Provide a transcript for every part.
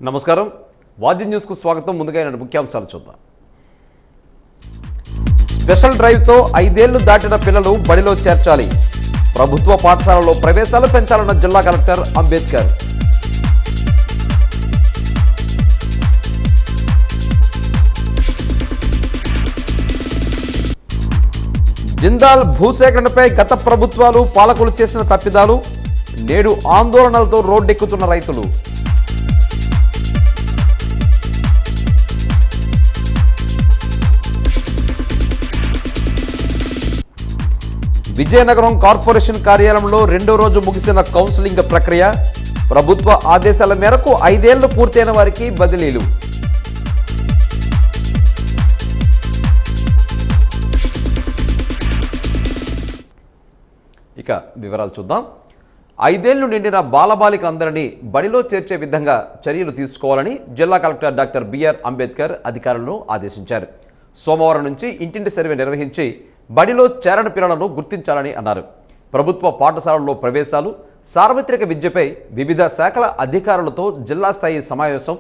నమస్కారం వాజీ న్యూస్ కు స్వాగతం. ముందుగా ముఖ్యాంశాలు చూద్దాం. స్పెషల్ డ్రైవ్ తో 5 ఏళ్లు దాటిన పిల్లలు బడిలో చేర్చాలి. ప్రభుత్వ పాఠశాలలో ప్రవేశాలు పెంచాలన్న జిల్లా కలెక్టర్ అంబేద్కర్. జిందాల్ భూసేకరణపై గత ప్రభుత్వాలు పాలకులు చేసిన తప్పిదాలు, నేడు ఆందోళనలతో రోడ్డెక్కుతున్న రైతులు. విజయనగరం కార్పొరేషన్ కార్యాలయంలో 2వ రోజు ముగిసిన కౌన్సిలింగ్ ప్రక్రియ. ప్రభుత్వ ఆదేశాల మేరకు 5 ఏళ్లు పూర్తయిన వారికి బదిలీలు. ఇక వివరాలు చూద్దాం. 5 ఏళ్లు నిండిన బాలబాలికలందరినీ బడిలో చేర్చే విధంగా చర్యలు తీసుకోవాలని జిల్లా కలెక్టర్ డాక్టర్ బిఆర్ అంబేద్కర్ అధికారులను ఆదేశించారు. సోమవారం నుంచి ఇంటింటి సర్వే నిర్వహించి బడిలో చేరని పిల్లలను గుర్తించాలని అన్నారు. ప్రభుత్వ పాఠశాలల్లో ప్రవేశాలు, సార్వత్రిక విద్యపై వివిధ శాఖల అధికారులతో జిల్లా స్థాయి సమావేశం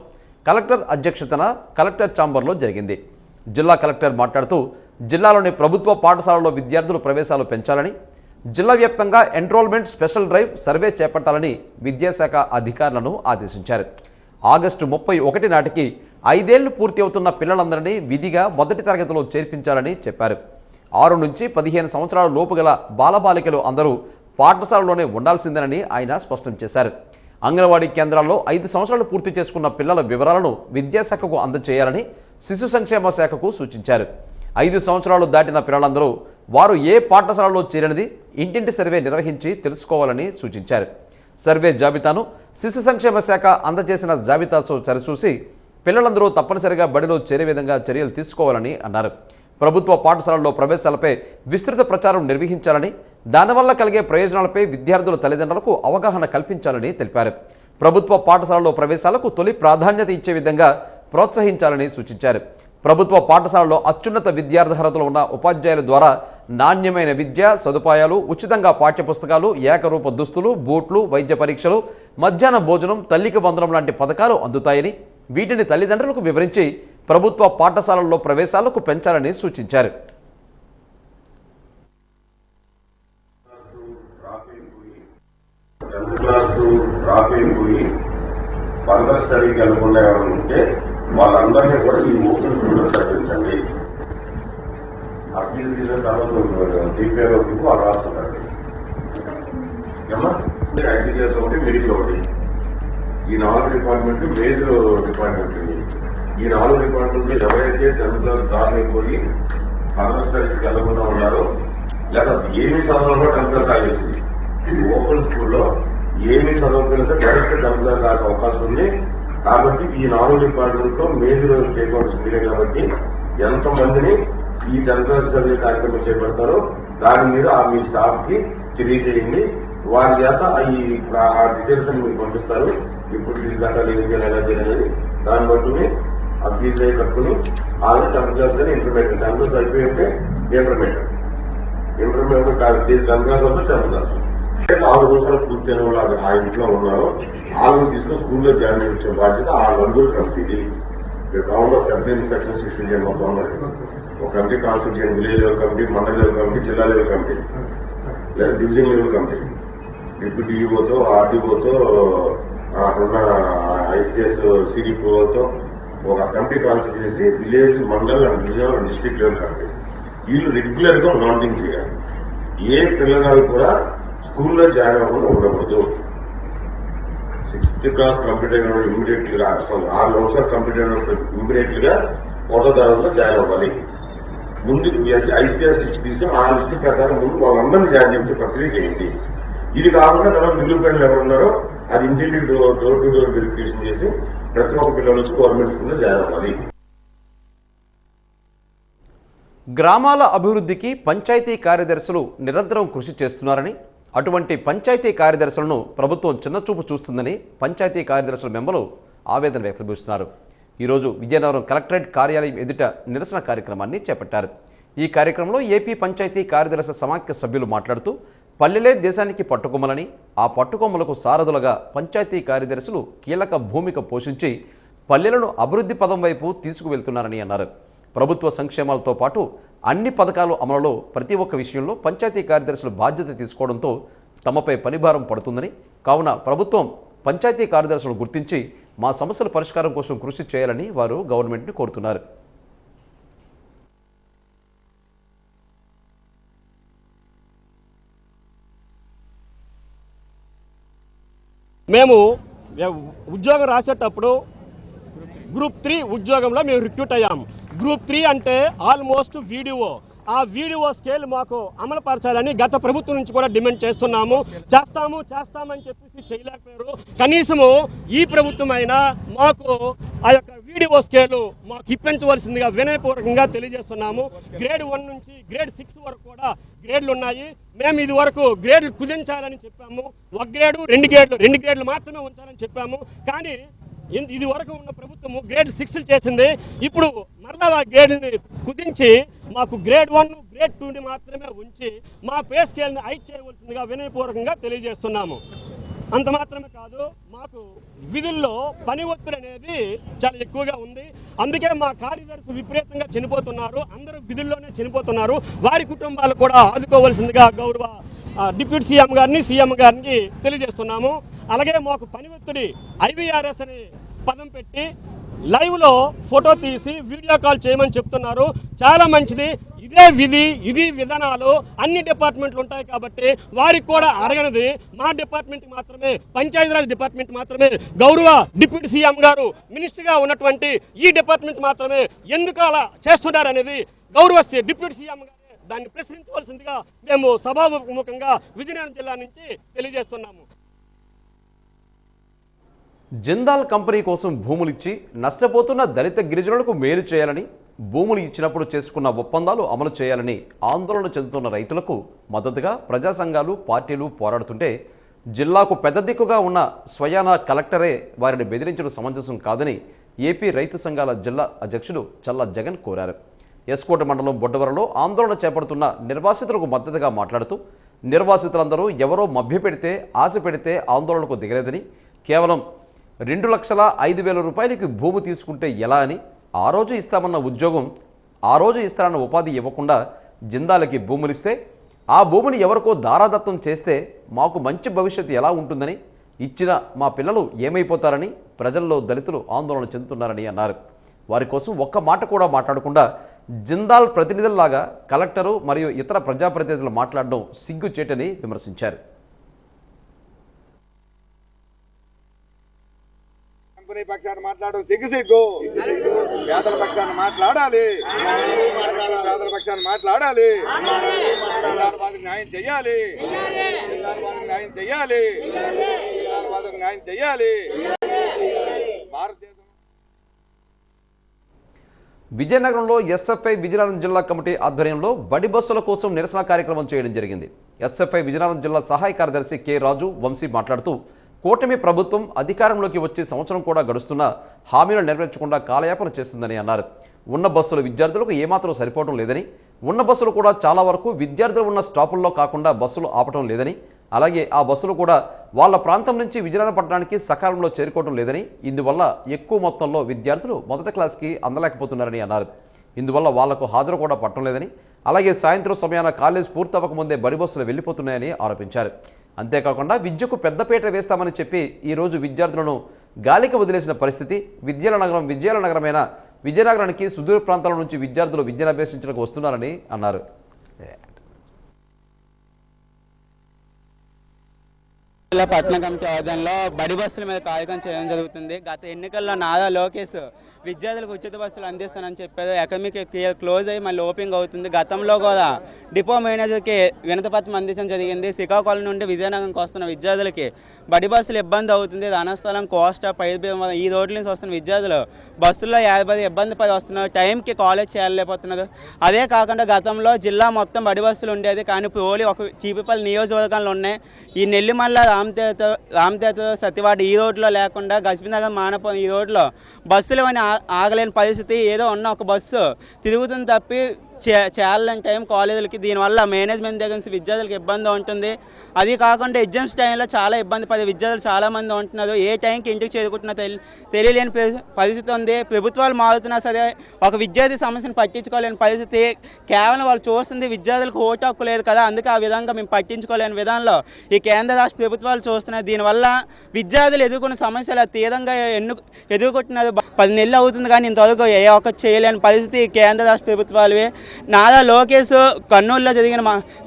కలెక్టర్ అధ్యక్షతన కలెక్టర్ ఛాంబర్లో జరిగింది. జిల్లా కలెక్టర్ మాట్లాడుతూ జిల్లాలోని ప్రభుత్వ పాఠశాలలో విద్యార్థుల ప్రవేశాలు పెంచాలని, జిల్లా వ్యాప్తంగా ఎన్రోల్మెంట్ స్పెషల్ డ్రైవ్ సర్వే చేపట్టాలని విద్యాశాఖ అధికారులను ఆదేశించారు. ఆగస్టు 31 నాటికి 5 ఏళ్లు పూర్తి అవుతున్న పిల్లలందరినీ విధిగా మొదటి తరగతిలో చేర్పించాలని చెప్పారు. 6 నుంచి 15 సంవత్సరాల లోపు గల బాలబాలికలు అందరూ పాఠశాలలోనే ఉండాల్సిందేనని ఆయన స్పష్టం చేశారు. అంగన్వాడీ కేంద్రాల్లో 5 సంవత్సరాలు పూర్తి చేసుకున్న పిల్లల వివరాలను విద్యాశాఖకు అందజేయాలని శిశు సంక్షేమ శాఖకు సూచించారు. 5 సంవత్సరాలు దాటిన పిల్లలందరూ వారు ఏ పాఠశాలలో చేరినది ఇంటింటి సర్వే నిర్వహించి తెలుసుకోవాలని సూచించారు. సర్వే జాబితాను శిశు సంక్షేమ శాఖ అందజేసిన జాబితాతో సరిచూసి పిల్లలందరూ తప్పనిసరిగా బడిలో చేరే విధంగా చర్యలు తీసుకోవాలని అన్నారు. ప్రభుత్వ పాఠశాలల్లో ప్రవేశాలపై విస్తృత ప్రచారం నిర్వహించాలని, దానివల్ల కలిగే ప్రయోజనాలపై విద్యార్థుల తల్లిదండ్రులకు అవగాహన కల్పించాలని తెలిపారు. ప్రభుత్వ పాఠశాలలో ప్రవేశాలకు తొలి ప్రాధాన్యత ఇచ్చే విధంగా ప్రోత్సహించాలని సూచించారు. ప్రభుత్వ పాఠశాలలో అత్యున్నత విద్యార్హతలు ఉన్న ఉపాధ్యాయుల ద్వారా నాణ్యమైన విద్య సదుపాయాలు, ఉచితంగా పాఠ్యపుస్తకాలు, ఏకరూప దుస్తులు, బూట్లు, వైద్య పరీక్షలు, మధ్యాహ్న భోజనం, తల్లికి వందనం లాంటి పథకాలు అందుతాయని, వీటిని తల్లిదండ్రులకు వివరించి ప్రభుత్వ పాఠశాలల్లో ప్రవేశాలకు పెంచాలని సూచించారు. స్టడీకి అనుకునే ఎవరు ఉంటే వాళ్ళందరినీ కూడా ఈ ఓపెన్ స్కూల్లో చదివించండి. ఆ ఫీజు తీసిన తర్వాత డిపిఆర్ వాళ్ళు రాస్తున్నారు. ఐసీడీఎస్ ఒకటి, మెడికల్ ఒకటి, ఈ 4 డిపార్ట్మెంట్ మేజర్ డిపార్ట్మెంట్. ఈ 4 డిపార్ట్మెంట్లో ఎవరైతే 10th క్లాస్ డ్రాప్ అయిపోయి ఫర్దర్ స్టడీస్కి వెళ్ళకుండా ఉన్నారో, లేదా ఏమీ చదవాలో 10th క్లాస్ రాయొచ్చింది. ఈ ఓపెన్ స్కూల్లో ఏమీ చదవకపోయినా సరే డైరెక్ట్ 10th క్లాస్ రాసే అవకాశం ఉంది. కాబట్టి ఈ 4 డిపార్ట్మెంట్లో మేజర్ స్టేక్ హోల్డర్స్ మీరే కాబట్టి ఎంతమందిని ఈ 10th క్లాస్ చదివే కార్యక్రమం చేపడతారో దాని మీద మీ స్టాఫ్కి తెలియజేయండి. వారి చేత ఆ డీటెయిల్స్ అని మీకు పంపిస్తారు. ఇప్పుడు ఫీజు కట్టాలి, ఏం చేయాలి, ఎలా చేయాలి, దాన్ని బట్టి ఆ ఫీజు అవి కట్టుకుని ఆల్రెడీ 10th క్లాస్ కానీ ఇంటర్మీడియట్ 10th క్లాస్ అయిపోయి ఉంటే ఇంటర్మీడియట్ 10th క్లాస్ వరకు 10th క్లాస్ 6 సంవత్సరాలు పూర్తయిన వాళ్ళు ఆ ఇంట్లో ఉన్నారు. వాళ్ళని తీసుకొని స్కూల్లో జాయిన్ చేయించే బాధ్యత ఆ 4 కమిటీది. గవర్నమెంట్ సెంట్రల్ ఇన్స్ట్రక్షన్స్ ఇష్యూ చేయండి. మొత్తం అందరికీ ఒక కమిటీ కాన్స్టిట్యూట్ చేయండి. విలేజ్ లెవెల్ కమిటీ, మండల లెవెల్ కమిటీ, జిల్లా లెవెల్ కమిటీ, లేదా డివిజన్ లెవెల్ కమిటీ, డిప్యూటీ డిఈఓతో, ఆర్డీఓతో, అక్కడున్న ఐసీఎస్ సిడిపిఓతో ఒక కమిటీ కాన్స్టిట్యూట్ చేసి village, mandal and division and district level committee వీళ్ళు రెగ్యులర్గా మానిటరింగ్ చేయాలి. ఏ పిల్లగాలు కూడా స్కూల్లో జాయిన్ అవ్వకుండా ఉండకూడదు. 6th క్లాస్ కంప్లీట్ అయిన ఇమీడియట్గా 6 సంవత్సరాలు కంప్లీట్ అయినప్పుడు ఇమీడియట్గా 1వ తరగతిలో జాయిన్ అవ్వాలి. ముందు ఐసీఎస్ లిస్ట్ తీసి ఆ లిస్టు ప్రకారం ముందు వాళ్ళందరినీ జాయిన్ చేయించే ప్రక్రియ చేయండి. ఇది కాకుండా తర్వాత మిగిలిన పిల్లలు ఎవరు ఉన్నారో అది ఇంటింటి డోర్ టు డోర్ వెరిఫికేషన్ చేసి ప్రతి ఒక్క పిల్లలు వచ్చి గవర్నమెంట్ స్కూల్లో జాయిన్ అవ్వాలి. గ్రామాల అభివృద్ధికి పంచాయతీ కార్యదర్శులు నిరంతరం కృషి చేస్తున్నారని, అటువంటి పంచాయతీ కార్యదర్శులను ప్రభుత్వం చిన్నచూపు చూస్తుందని పంచాయతీ కార్యదర్శుల మెంబర్లు ఆవేదన వ్యక్తపరుస్తున్నారు. ఈరోజు విజయనగరం కలెక్టరేట్ కార్యాలయం ఎదుట నిరసన కార్యక్రమాన్ని చేపట్టారు. ఈ కార్యక్రమంలో ఏపీ పంచాయతీ కార్యదర్శి సమాఖ్య సభ్యులు మాట్లాడుతూ పల్లెలే దేశానికి పట్టుకొమ్మలని, ఆ పట్టుకొమ్మలకు సారథులుగా పంచాయతీ కార్యదర్శులు కీలక భూమిక పోషించి పల్లెలను అభివృద్ధి పదం వైపు తీసుకువెళ్తున్నారని అన్నారు. ప్రభుత్వ సంక్షేమాలతో పాటు అన్ని పథకాలు అమలులో ప్రతి ఒక్క విషయంలో పంచాయతీ కార్యదర్శులు బాధ్యత తీసుకోవడంతో తమపై పనిభారం పడుతుందని, కావున ప్రభుత్వం పంచాయతీ కార్యదర్శులను గుర్తించి మా సమస్యల పరిష్కారం కోసం కృషి చేయాలని వారు గవర్నమెంట్ని కోరుతున్నారు. మేము ఉద్యోగం రాసేటప్పుడు గ్రూప్ 3 ఉద్యోగంలో మేము రిక్రూట్ అయ్యాము. గ్రూప్ 3 అంటే ఆల్మోస్ట్ వీడియో. ఆ వీడియో స్కేల్ మాకు అమలుపరచాలని గత ప్రభుత్వం నుంచి కూడా డిమాండ్ చేస్తామని చెప్పేసి చేయలేకపోయారు. కనీసము ఈ ప్రభుత్వం అయినా మాకు ఆ యొక్క వీడియో స్కేలు మాకు ఇప్పించవలసిందిగా వినయపూర్వకంగా తెలియజేస్తున్నాము. గ్రేడ్ 1 నుంచి గ్రేడ్ 6 వరకు కూడా గ్రేడ్లు ఉన్నాయి. మేము ఇది వరకు గ్రేడ్లు కుదించాలని చెప్పాము. ఒక గ్రేడు 2 గ్రేడ్లు మాత్రమే ఉంచాలని చెప్పాము. కానీ ఇది వరకు ఉన్న ప్రభుత్వము గ్రేడ్ 6 చేసింది. ఇప్పుడు మరలా ఆ గ్రేడ్ని కుదించి మాకు గ్రేడ్ 1 గ్రేడ్ 2ని మాత్రమే ఉంచి మా పే స్కేల్ని హైక్ చేయవలసిందిగా వినయపూర్వకంగా తెలియజేస్తున్నాము. అంత మాత్రమే కాదు, మాకు విధుల్లో పని ఒత్తిడి అనేది చాలా ఎక్కువగా ఉంది. అందుకే మా కార్యదర్శులు విపరీతంగా చనిపోతున్నారు. అందరూ విధుల్లోనే చనిపోతున్నారు. వారి కుటుంబాలు కూడా ఆదుకోవలసిందిగా గౌరవ డిప్యూటీ సీఎం గారిని తెలియజేస్తున్నాము. అలాగే మాకు పని ఒత్తిడి IVRS అనే పదం పెట్టి లైవ్లో ఫోటో తీసి వీడియో కాల్ చేయమని చెప్తున్నారు. చాలా మంచిది. ఇదే విధి, ఇది విధానాలు అన్ని డిపార్ట్మెంట్లు ఉంటాయి కాబట్టి వారికి కూడా అడగనది మా డిపార్ట్మెంట్ మాత్రమే, పంచాయతీరాజ్ డిపార్ట్మెంట్ మాత్రమే. గౌరవ డిప్యూటీ సీఎం గారు మినిస్టర్గా ఉన్నటువంటి ఈ డిపార్ట్మెంట్ మాత్రమే ఎందుకు అలా చేస్తున్నారనేది గౌరవ డిప్యూటీ సీఎం గారు దాన్ని ప్రశ్నించవలసిందిగా మేము సభాముఖంగా విజయనగరం జిల్లా నుంచి తెలియజేస్తున్నాము. జిందాల్ కంపెనీ కోసం భూములు ఇచ్చి నష్టపోతున్న దళిత గిరిజనులకు మేలు చేయాలని, భూములు ఇచ్చినప్పుడు చేసుకున్న ఒప్పందాలు అమలు చేయాలని ఆందోళన చెందుతున్న రైతులకు మద్దతుగా ప్రజా సంఘాలు, పార్టీలు పోరాడుతుంటే జిల్లాకు పెద్ద దిక్కుగా ఉన్న స్వయానా కలెక్టరే వారిని బెదిరించడం సమంజసం కాదని ఏపీ రైతు సంఘాల జిల్లా అధ్యక్షుడు చల్లా జగన్ కోరారు. ఎస్కోట మండలం బొడ్డవరలో ఆందోళన చేపడుతున్న నిర్వాసితులకు మద్దతుగా మాట్లాడుతూ నిర్వాసితులందరూ ఎవరో మభ్యపెడితే, ఆశ పెడితే ఆందోళనకు దిగలేదని, కేవలం 2,05,000 రూపాయలకి భూమి తీసుకుంటే ఎలా అని, ఆ రోజు ఇస్తామన్న ఉద్యోగం, ఆ రోజు ఇస్తారన్న ఉపాధి ఇవ్వకుండా జిందాలకి భూములిస్తే ఆ భూమిని ఎవరికో దారాదత్తం చేస్తే మాకు మంచి భవిష్యత్తు ఎలా ఉంటుందని, ఇచ్చిన మా పిల్లలు ఏమైపోతారని ప్రజల్లో దళితులు ఆందోళన చెందుతున్నారని అన్నారు. వారి కోసం ఒక్క మాట కూడా మాట్లాడకుండా జిందాల్ ప్రతినిధుల్లాగా కలెక్టరు మరియు ఇతర ప్రజాప్రతినిధులు మాట్లాడడం సిగ్గుచేటని విమర్శించారు. పక్షాన్ని మాట్లాడడం సిగ్గు. పేదల పక్షాన్ని మాట్లాడాలి. పేదల పక్షాన్ని మాట్లాడాలి. న్యాయం చెయ్యాలి. న్యాయం చెయ్యాలి. న్యాయం చెయ్యాలి. భారతదేశం విజయనగరంలో ఎస్ఎఫ్ఐ విజయనగరం జిల్లా కమిటీ ఆధ్వర్యంలో బడి బస్సుల కోసం నిరసన కార్యక్రమం చేయడం జరిగింది. ఎస్ఎఫ్ఐ విజయనగరం జిల్లా సహాయ కార్యదర్శి కె రాజు వంశీ మాట్లాడుతూ కూటమి ప్రభుత్వం అధికారంలోకి వచ్చే సంవత్సరం కూడా గడుస్తున్నా హామీలు నెరవేర్చకుండా కాలయాపన చేస్తుందని అన్నారు. ఉన్న బస్సులు విద్యార్థులకు ఏమాత్రం సరిపోవడం లేదని, ఉన్న బస్సులు కూడా చాలా వరకు విద్యార్థులు ఉన్న స్టాపుల్లో కాకుండా బస్సులు ఆపటం లేదని, అలాగే ఆ బస్సులు కూడా వాళ్ళ ప్రాంతం నుంచి విజయనగరం పట్టణానికి సకాలంలో చేరుకోవడం లేదని, ఇందువల్ల ఎక్కువ మొత్తంలో విద్యార్థులు మొదటి క్లాస్కి అందలేకపోతున్నారని అన్నారు. ఇందువల్ల వాళ్లకు హాజరు కూడా పట్టడం లేదని, అలాగే సాయంత్రం సమయాన కాలేజ్ పూర్తవకముందే బడి బస్సులు వెళ్ళిపోతున్నాయని ఆరోపించారు. అంతేకాకుండా విద్యకు పెద్దపీట వేస్తామని చెప్పి ఈరోజు విద్యార్థులను గాలికి వదిలేసిన పరిస్థితి. విద్యాల నగరమైన విజయనగరానికి సుదూర ప్రాంతాల నుంచి విద్యార్థులు విద్యను అభ్యసించడానికి వస్తున్నారని అన్నారు. పట్టణ కమిటీ ఆధ్వర్యంలో బడి బస్సుల మీద కార్యక్రమం చేయడం జరుగుతుంది. గత ఎన్నికల్లో నారా లోకేష్ విద్యార్థులకు ఉచిత బస్సులు అందిస్తానని చెప్పారు. అకాడమిక్ క్లోజ్ అయ్యి మళ్ళీ ఓపెనింగ్ అవుతుంది. గతంలో కూడా డిపో మేనేజర్కి వినతిపత్రం అందించడం జరిగింది. శ్రీకాకుళం నుండి విజయనగరంకి వస్తున్న విద్యార్థులకి బడి బస్సులు ఇబ్బంది అవుతుంది. రణస్థలం, కోస్టా, ఈ రోడ్ల నుంచి వస్తున్న విద్యార్థులు బస్సుల్లో 50 ఇబ్బంది పడి వస్తున్నారు. టైంకి కాలేజ్ చేయలేకపోతున్నారు. అదే కాకుండా గతంలో జిల్లా మొత్తం బడి బస్సులు ఉండేది, కానీ ఇప్పుడు ఓన్లీ ఒక చీపిపల్లి నియోజకవర్గాలు ఉన్నాయి. ఈ నెల్లిమల్ల, రామతేత, సత్యవాడ ఈ రోడ్లో లేకుండా గజపతినగర్, మానపురం ఈ రోడ్లో బస్సులు అని ఆగలేని పరిస్థితి. ఏదో ఉన్న ఒక బస్సు తిరుగుతుంది తప్పి చేయాలని టైం కాలేజీలకి. దీనివల్ల మేనేజ్మెంట్ దగ్గర నుంచి విద్యార్థులకు ఇబ్బంది ఉంటుంది. అది కాకుండా ఎగ్జామ్స్ టైంలో చాలా ఇబ్బంది పడే విద్యార్థులు చాలామంది ఉంటున్నారు. ఏ టైంకి ఇంటికి చేరుకుంటున్నా తెలియలేని పరిస్థితి ఉంది. ప్రభుత్వాలు మారుతున్నా సరే ఒక విద్యార్థి సమస్యను పట్టించుకోలేని పరిస్థితి. కేవలం వాళ్ళు చూస్తుంది విద్యార్థులకు ఓటు హక్కు లేదు కదా, అందుకే ఆ విధంగా మేము పట్టించుకోలేని విధానంలో ఈ కేంద్ర రాష్ట్ర ప్రభుత్వాలు చూస్తున్నాయి. దీనివల్ల విద్యార్థులు ఎదుర్కొన్న సమస్యలు తీవ్రంగా ఎదుర్కొంటున్నారు. 10 నెలలు అవుతుంది కానీ ఇంతవరకు ఏ ఒక్క చేయలేని పరిస్థితి కేంద్ర రాష్ట్ర ప్రభుత్వాలవే. నారా లోకేష్ కర్నూలులో జరిగిన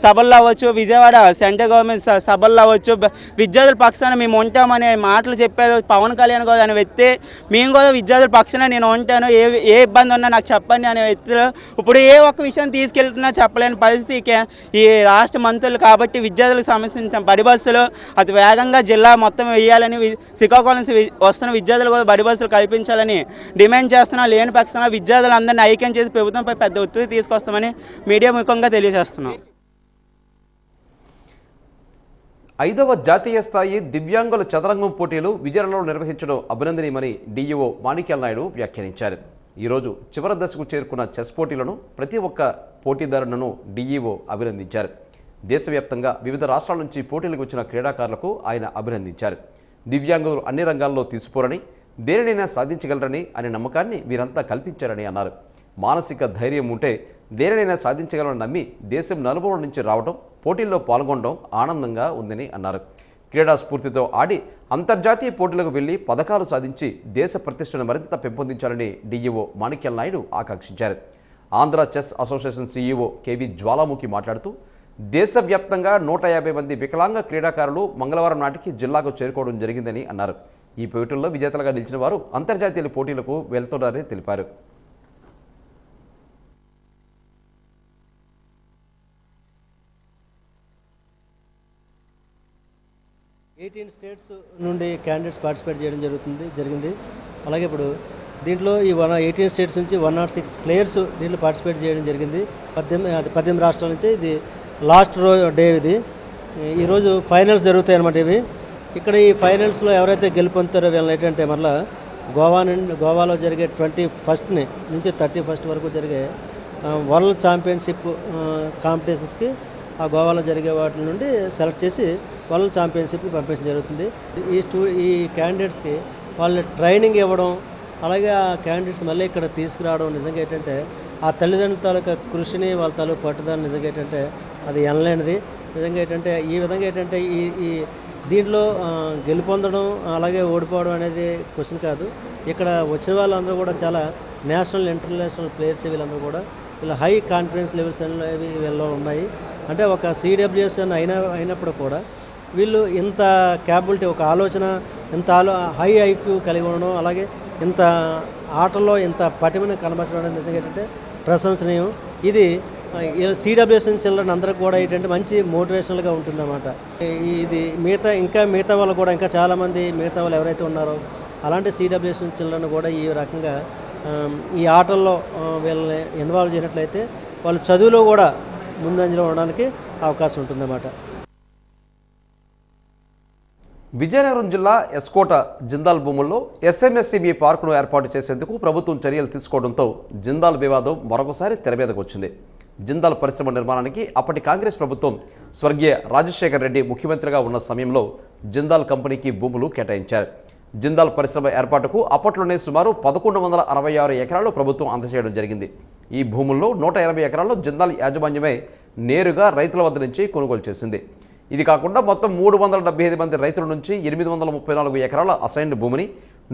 సభల్లో అవ్వచ్చు, విజయవాడ సెంట్రల్ గవర్నమెంట్ సభల్లో అవ్వచ్చు, విద్యార్థుల పక్షాన మేము ఉంటామనే మాటలు చెప్పారు. పవన్ కళ్యాణ్ గారు అనే వ్యక్తి మేము కూడా విద్యార్థుల పక్షాన నేను ఉంటాను, ఏ ఇబ్బంది ఉన్నా నాకు చెప్పండి అనే వ్యక్తులు ఇప్పుడు ఏ ఒక్క విషయం తీసుకెళ్తున్నా చెప్పలేని పరిస్థితి ఈ రాష్ట్ర మంత్రులు. కాబట్టి విద్యార్థులకు సంబంధించిన బడి బస్సులు అతి వేగంగా జిల్లా మొత్తం వేయాలని, శ్రీకాకుళం వస్తున్న విద్యార్థులు కూడా బడి బస్సులు కల్పించాలని డిమాండ్ చేస్తున్నా. లేని పక్షాన విద్యార్థులందరినీ ఐక్యం చేసి ప్రభుత్వంపై పెద్ద ఒత్తిడి తీసుకొస్తామని మీడియా ముఖంగా తెలియజేస్తున్నాం. 5వ జాతీయ స్థాయి దివ్యాంగుల చదరంగం పోటీలు విజయనగరంలో నిర్వహించడం అభినందనీయమని డీఈఓ మాణిక్యాల నాయుడు వ్యాఖ్యానించారు. ఈరోజు చివరి దశకు చేరుకున్న చెస్ పోటీలను ప్రతి ఒక్క పోటీదారులను డీఈఓ అభినందించారు. దేశవ్యాప్తంగా వివిధ రాష్ట్రాల నుంచి పోటీలకు వచ్చిన క్రీడాకారులకు ఆయన అభినందించారు. దివ్యాంగులు అన్ని రంగాల్లో తీసుకోరని, దేనినైనా సాధించగలరని అనే నమ్మకాన్ని వీరంతా కల్పించారని అన్నారు. మానసిక ధైర్యం ఉంటే దేనినైనా సాధించగలరని నమ్మి దేశం నలుమూలల నుంచి రావడం, పోటీల్లో పాల్గొనడం ఆనందంగా ఉందని అన్నారు. క్రీడా స్ఫూర్తితో ఆడి అంతర్జాతీయ పోటీలకు వెళ్లి పథకాలు సాధించి దేశ ప్రతిష్టను మరింత పెంపొందించాలని డీఈఓ మాణిక్యాల నాయుడు ఆకాంక్షించారు. Andhra chess association CEO KV Jwalamukhi మాట్లాడుతూ దేశవ్యాప్తంగా 150 మంది వికలాంగ క్రీడాకారులు మంగళవారం నాటికి జిల్లాకు చేరుకోవడం జరిగిందని అన్నారు. ఈ పోటీల్లో విజేతలుగా నిలిచిన వారు అంతర్జాతీయ పోటీలకు వెళ్తున్నారని తెలిపారు. స్టేట్స్ నుండి క్యాండిడేట్స్ పార్టిసిపేట్ చేయడం జరిగింది. అలాగే ఇప్పుడు దీంట్లో ఈ 18 స్టేట్స్ నుంచి 106 ప్లేయర్స్ దీంట్లో పార్టిసిపేట్ చేయడం జరిగింది. 18 రాష్ట్రాల నుంచి ఇది లాస్ట్ డే. ఇది ఈరోజు ఫైనల్స్ జరుగుతాయి అన్నమాట. ఇవి ఇక్కడ ఈ ఫైనల్స్లో ఎవరైతే గెలుపొందుతారో వీళ్ళని ఏంటంటే మళ్ళీ గోవాలో జరిగే 21 నుంచి 31 వరకు జరిగే వరల్డ్ ఛాంపియన్షిప్ కాంపిటీషన్స్కి ఆ గోవాలో జరిగే వాటి నుండి సెలెక్ట్ చేసి వరల్డ్ ఛాంపియన్షిప్కి పంపించడం జరుగుతుంది. ఈ క్యాండిడేట్స్కి వాళ్ళు ట్రైనింగ్ ఇవ్వడం, అలాగే ఆ క్యాండిడేట్స్ మళ్ళీ ఇక్కడ తీసుకురావడం నిజంగా ఏంటంటే ఆ తల్లిదండ్రుల తాలూకా కృషిని వాళ్ళ తాలూకు పట్టుదల నిజంగా ఏంటంటే అది ఎనలేనిది. నిజంగా ఏంటంటే ఈ విధంగా ఏంటంటే ఈ దీంట్లో గెలుపొందడం అలాగే ఓడిపోవడం అనేది క్వశ్చన్ కాదు. ఇక్కడ వచ్చిన వాళ్ళందరూ కూడా చాలా నేషనల్ ఇంటర్నేషనల్ ప్లేయర్స్. వీళ్ళందరూ కూడా వీళ్ళ హై కాన్ఫిడెన్స్ లెవెల్స్ అనేవి వీళ్ళలో ఉన్నాయి. అంటే ఒక సిడబ్ల్యూఎస్ అయినప్పుడు కూడా వీళ్ళు ఇంత క్యాపబిలిటీ, ఒక ఆలోచన, ఇంత హై ఐక్యూ కలిగి ఉండడం, అలాగే ఇంత ఆటల్లో ఇంత పటిమని కనబరచడం అనేది నిజంగా ఏంటంటే ప్రశంసనీయం. ఇది సిడబ్ల్యూఎస్ చిల్డ్రన్ అందరికి కూడా ఏంటంటే మంచి మోటివేషనల్గా ఉంటుందన్నమాట. ఇది మిగతా వాళ్ళు కూడా ఇంకా చాలామంది మిగతా వాళ్ళు ఎవరైతే ఉన్నారో అలాంటి సిడబ్ల్యూఎస్ చిల్డ్రన్ కూడా ఈ రకంగా ఈ ఆటల్లో వీళ్ళని ఇన్వాల్వ్ చేయనట్లయితే వాళ్ళు చదువులో కూడా ముందంజలో ఉండడానికి అవకాశం ఉంటుందన్నమాట. విజయనగరం జిల్లా ఎస్కోట జిందాల్ భూముల్లో ఎస్ఎంఎస్సిబి పార్కును ఏర్పాటు చేసేందుకు ప్రభుత్వం చర్యలు తీసుకోవడంతో జిందాల్ వివాదం మరొకసారి తెరమీదకు వచ్చింది. జిందాల్ పరిశ్రమ నిర్మాణానికి అప్పటి కాంగ్రెస్ ప్రభుత్వం స్వర్గీయ రాజశేఖర్ రెడ్డి ముఖ్యమంత్రిగా ఉన్న సమయంలో జిందాల్ కంపెనీకి భూములు కేటాయించారు. జిందాల్ పరిశ్రమ ఏర్పాటుకు అప్పట్లోనే సుమారు 1166 ఎకరాలు ప్రభుత్వం అందజేయడం జరిగింది. ఈ భూముల్లో 180 ఎకరాల్లో జిందాల్ యాజమాన్యమే నేరుగా రైతుల వద్ద నుంచి కొనుగోలు చేసింది. ఇది కాకుండా మొత్తం 375 మంది రైతుల నుంచి 834 ఎకరాల అసైన్డ్ భూమిని,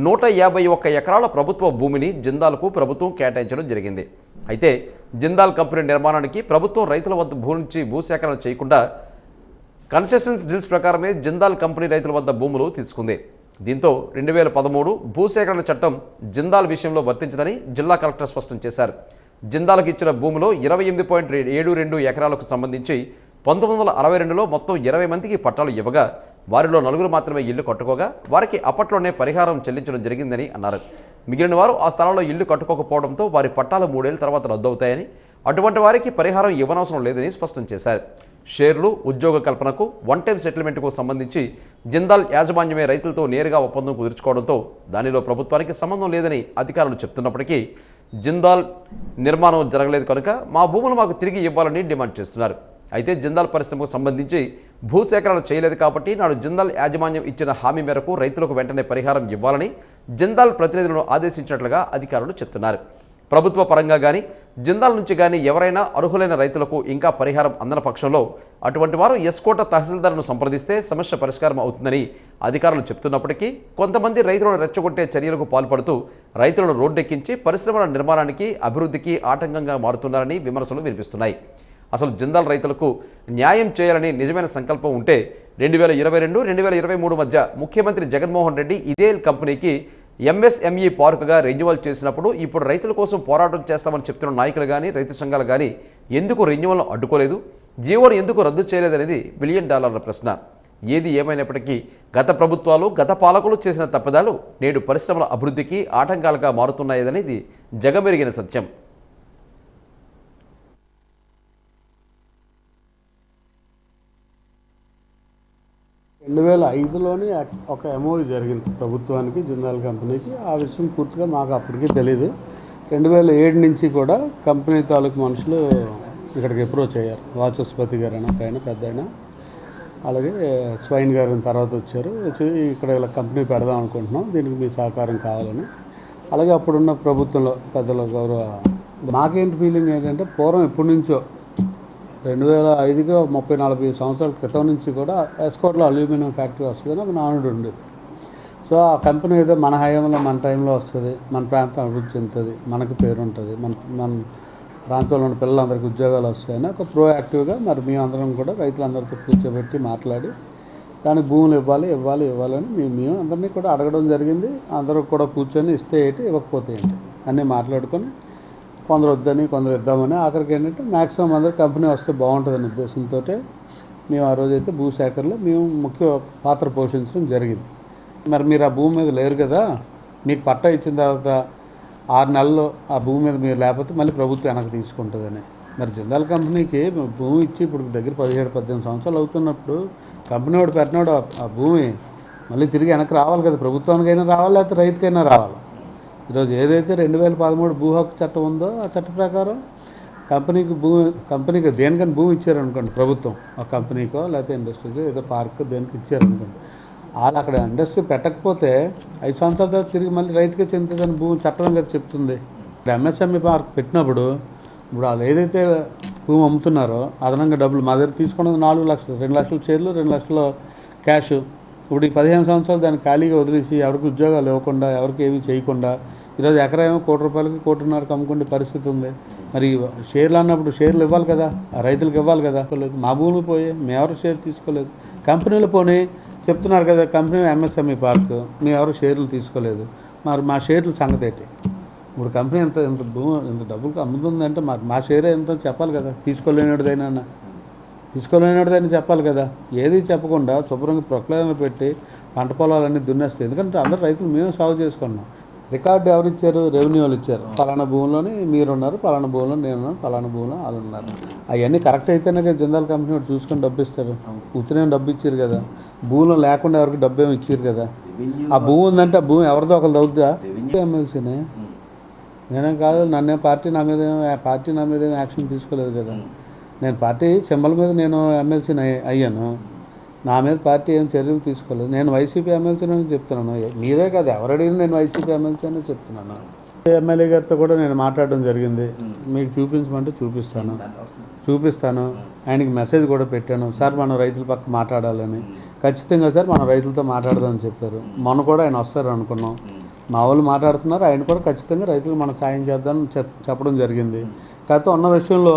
151 ఎకరాల ప్రభుత్వ భూమిని జిందాల్కు ప్రభుత్వం కేటాయించడం జరిగింది. అయితే జిందాల్ కంపెనీ నిర్మాణానికి ప్రభుత్వం రైతుల వద్ద భూ నుంచి భూసేకరణ చేయకుండా కన్సెషన్స్ డీల్స్ ప్రకారమే జిందాల్ కంపెనీ రైతుల వద్ద భూములు తీసుకుంది. దీంతో 2013 భూసేకరణ చట్టం జిందాల్ విషయంలో వర్తించదని జిల్లా కలెక్టర్ స్పష్టం చేశారు. జిందాల్కి ఇచ్చిన భూమిలో 28.72 ఎకరాలకు సంబంధించి 1962లో మొత్తం 20 మందికి పట్టాలు ఇవ్వగా వారిలో 4 మాత్రమే ఇల్లు కట్టుకోగా వారికి అప్పట్లోనే పరిహారం చెల్లించడం జరిగిందని అన్నారు. మిగిలిన వారు ఆ స్థలంలో ఇల్లు కట్టుకోకపోవడంతో వారి పట్టాలు 3 ఏళ్ల తర్వాత రద్దవుతాయని, అటువంటి వారికి పరిహారం ఇవ్వనవసరం లేదని స్పష్టం చేశారు. షేర్లు, ఉద్యోగ కల్పనకు, వన్ టైం సెటిల్మెంట్కు సంబంధించి జిందాల్ యాజమాన్యమే రైతులతో నేరుగా ఒప్పందం కుదుర్చుకోవడంతో దానిలో ప్రభుత్వానికి సంబంధం లేదని అధికారులు చెప్తున్నప్పటికీ జిందాల్ నిర్మాణం జరగలేదు కనుక మా భూములు మాకు తిరిగి ఇవ్వాలని డిమాండ్ చేస్తున్నారు. అయితే జిందాల్ పరిశ్రమకు సంబంధించి భూసేకరణ చేయలేదు కాబట్టి నాడు జిందాల్ యాజమాన్యం ఇచ్చిన హామీ మేరకు రైతులకు వెంటనే పరిహారం ఇవ్వాలని జిందాల్ ప్రతినిధులను ఆదేశించినట్లుగా అధికారులు చెప్తున్నారు. ప్రభుత్వ పరంగా కానీ జిందాల్ నుంచి కానీ ఎవరైనా అర్హులైన రైతులకు ఇంకా పరిహారం అందని పక్షంలో అటువంటి వారు ఎస్కోట తహసీల్దార్ను సంప్రదిస్తే సమస్య పరిష్కారం అవుతుందని అధికారులు చెప్తున్నప్పటికీ కొంతమంది రైతులను రెచ్చగొట్టే చర్యలకు పాల్పడుతూ రైతులను రోడ్డెక్కించి పరిశ్రమల నిర్మాణానికి అభివృద్ధికి ఆటంకంగా మారుతున్నారని విమర్శలు వినిపిస్తున్నాయి. అసలు జిందాల్ రైతులకు న్యాయం చేయాలని నిజమైన సంకల్పం ఉంటే 2022-2023 మధ్య ముఖ్యమంత్రి జగన్మోహన్ రెడ్డి ఇదే కంపెనీకి ఎంఎస్ఎంఈ పార్కుగా రెన్యువల్ చేసినప్పుడు ఇప్పుడు రైతుల కోసం పోరాటం చేస్తామని చెప్తున్న నాయకులు కానీ రైతు సంఘాలు కానీ ఎందుకు రెన్యువల్ను అడ్డుకోలేదు, జీవోను ఎందుకు రద్దు చేయలేదనేది $1 బిలియన్ ప్రశ్న. ఏది ఏమైనప్పటికీ గత ప్రభుత్వాలు గత పాలకులు చేసిన తప్పిదాలు నేడు పరిశ్రమల అభివృద్ధికి ఆటంకాలుగా మారుతున్నాయనేది జగమెరిగిన సత్యం. 2005లోనే ఒక ఎంఓయూ జరిగింది ప్రభుత్వానికి జిందాల్ కంపెనీకి. ఆ విషయం పూర్తిగా మాకు అప్పటికీ తెలియదు. 2007 నుంచి కూడా కంపెనీ తాలూకు మనుషులు ఇక్కడికి అప్రోచ్ అయ్యారు. వాచస్పతి గారు అని ఒక ఆయన పెద్ద ఆయన, అలాగే స్వైన్ గారు తర్వాత వచ్చారు. వచ్చి ఇక్కడ ఇలా కంపెనీ పెడదాం అనుకుంటున్నాం, దీనికి మీ సహకారం కావాలని. అలాగే అప్పుడున్న ప్రభుత్వంలో పెద్దల గౌరవ మాకేంటి ఫీలింగ్ ఏంటంటే పూర్వం ఎప్పటి నుంచో 2005గా 30-40 సంవత్సరాల క్రితం నుంచి కూడా ఎస్కోట్లో అల్యూమినియం ఫ్యాక్టరీ వస్తుందని ఒక నానుడు ఉండేది. సో ఆ కంపెనీ ఏదో మన హయాంలో మన టైంలో వస్తుంది, మన ప్రాంతం అభివృద్ధి చెందుతుంది, మనకు పేరు ఉంటుంది, మన ప్రాంతంలో ఉన్న పిల్లలందరికీ ఉద్యోగాలు వస్తాయని ఒక ప్రోయాక్టివ్గా మరి మేమందరం కూడా రైతులందరితో కూర్చోబెట్టి మాట్లాడి దానికి భూములు ఇవ్వాలని మేము అందరినీ కూడా అడగడం జరిగింది. అందరూ కూడా కూర్చొని ఇస్తే ఏంటి ఇవ్వకపోతే ఏంటి అన్నీ మాట్లాడుకొని కొందరు వద్దని కొందరు ఇద్దామని ఆఖరికి ఏంటంటే మ్యాక్సిమం అందరూ కంపెనీ వస్తే బాగుంటుందనే ఉద్దేశంతో మేము ఆ రోజైతే భూసేకరణలో మేము ముఖ్య పాత్ర పోషించడం జరిగింది. మరి మీరు ఆ భూమి మీద లేరు కదా, మీకు పట్టా ఇచ్చిన తర్వాత 6 నెలల్లో ఆ భూమి మీద మీరు లేకపోతే మళ్ళీ ప్రభుత్వం వెనక్కి తీసుకుంటుందని. మరి జిందాల్ కంపెనీకి భూమి ఇచ్చి ఇప్పుడు దగ్గర 17-18 సంవత్సరాలు అవుతున్నప్పుడు కంపెనీ వాడు పెట్టినాడు ఆ భూమి మళ్ళీ తిరిగి వెనక్కి రావాలి కదా, ప్రభుత్వానికైనా రావాలి లేకపోతే రైతుకైనా రావాలి. ఈరోజు ఏదైతే 2013 భూ హక్కు చట్టం ఉందో ఆ చట్ట ప్రకారం కంపెనీకి దేనికైనా భూమి ఇచ్చారనుకోండి ప్రభుత్వం, ఆ కంపెనీకో లేకపోతే ఇండస్ట్రీకో ఏదో పార్క్ దేనికి ఇచ్చారనుకోండి, వాళ్ళు అక్కడ ఇండస్ట్రీ పెట్టకపోతే 5 సంవత్సరాల తర్వాత తిరిగి మళ్ళీ రైతుకే చెందుతుందని భూమి చట్టం కదా చెప్తుంది. ఇప్పుడు ఎంఎస్ఎంఈ పార్క్ పెట్టినప్పుడు ఇప్పుడు వాళ్ళు ఏదైతే భూమి అమ్ముతున్నారో అదనంగా డబ్బులు మా దగ్గర తీసుకున్నది 4 లక్షలు, 2 లక్షల షేర్లు, 2 లక్షల క్యాష్. ఇప్పుడు ఈ 15 సంవత్సరాలు దాన్ని ఖాళీగా వదిలేసి ఎవరికి ఉద్యోగాలు ఇవ్వకుండా ఎవరికి ఏమీ చేయకుండా ఈరోజు ఎకరా ఏమో ₹1 కోటిన్నరకు అమ్ముకునే పరిస్థితి ఉంది. మరి షేర్లు అన్నప్పుడు షేర్లు ఇవ్వాలి కదా, ఆ రైతులకు ఇవ్వాలి కదా. మా భూమి పోయి మేమెవరు షేర్ తీసుకోలేదు. కంపెనీలు పోనీ చెప్తున్నారు కదా, కంపెనీ ఎంఎస్ఎంఈ పార్క్ మేమెవరు షేర్లు తీసుకోలేదు. మరి మా షేర్ల సంగతి ఏంటి? ఇప్పుడు కంపెనీ ఇంత డబ్బులకు అమ్ముతుందంటే మరి మా షేరే ఎంత చెప్పాలి కదా, తీసుకోలేనివాడిదైనా చెప్పాలి కదా. ఏది చెప్పకుండా శుభ్రంగా ప్రొక్లైనర్ పెట్టి పంట పొలాలన్నీ దున్నేస్తాయి. ఎందుకంటే అందరూ రైతులు మేము సాగు చేసుకున్నాం. రికార్డు ఎవరు ఇచ్చారు? రెవెన్యూ వాళ్ళు ఇచ్చారు. పలానా భూమిలోని మీరున్నారు, పలానా భూమిలో నేనున్నాను, పలానా భూమిలో వాళ్ళు ఉన్నారు. అవన్నీ కరెక్ట్ అయితేనే కదా జిందాల్ కంపెనీ వాడు చూసుకొని డబ్బు ఇస్తారు. ఉత్తనే డబ్బు ఇచ్చారు కదా, భూమిలో లేకుండా ఎవరికి డబ్బు ఏమి ఇచ్చారు కదా. ఆ భూమి ఉందంటే ఆ భూమి ఎవరిదో ఒకరు అవుద్దా? ఎమ్మెల్సీనే నేనేం కాదు, పార్టీ నా మీద ఏం యాక్షన్ తీసుకోలేదు కదా. నేను పార్టీ సింబల్ మీద నేను ఎమ్మెల్సీని అయ్యాను, నా మీద పార్టీ ఏం చర్యలు తీసుకోలేదు. నేను వైసీపీ ఎమ్మెల్సీ అని చెప్తున్నాను. మీరే కదా ఎవరు అడిగినా నేను వైసీపీ ఎమ్మెల్సీ అని చెప్తున్నాను. ఎమ్మెల్యే గారితో కూడా నేను మాట్లాడడం జరిగింది. మీకు చూపించమంటే చూపిస్తాను. ఆయనకి మెసేజ్ కూడా పెట్టాను, సార్ మనం రైతుల పక్క మాట్లాడాలని. ఖచ్చితంగా సార్ మనం రైతులతో మాట్లాడదామని చెప్పారు. మొన్న కూడా ఆయన వస్తారు అనుకున్నాం. మా వాళ్ళు మాట్లాడుతున్నారు, ఆయన కూడా ఖచ్చితంగా రైతులకు మనం సాయం చేద్దామని చెప్పడం జరిగింది. కాకపోతే ఉన్న విషయంలో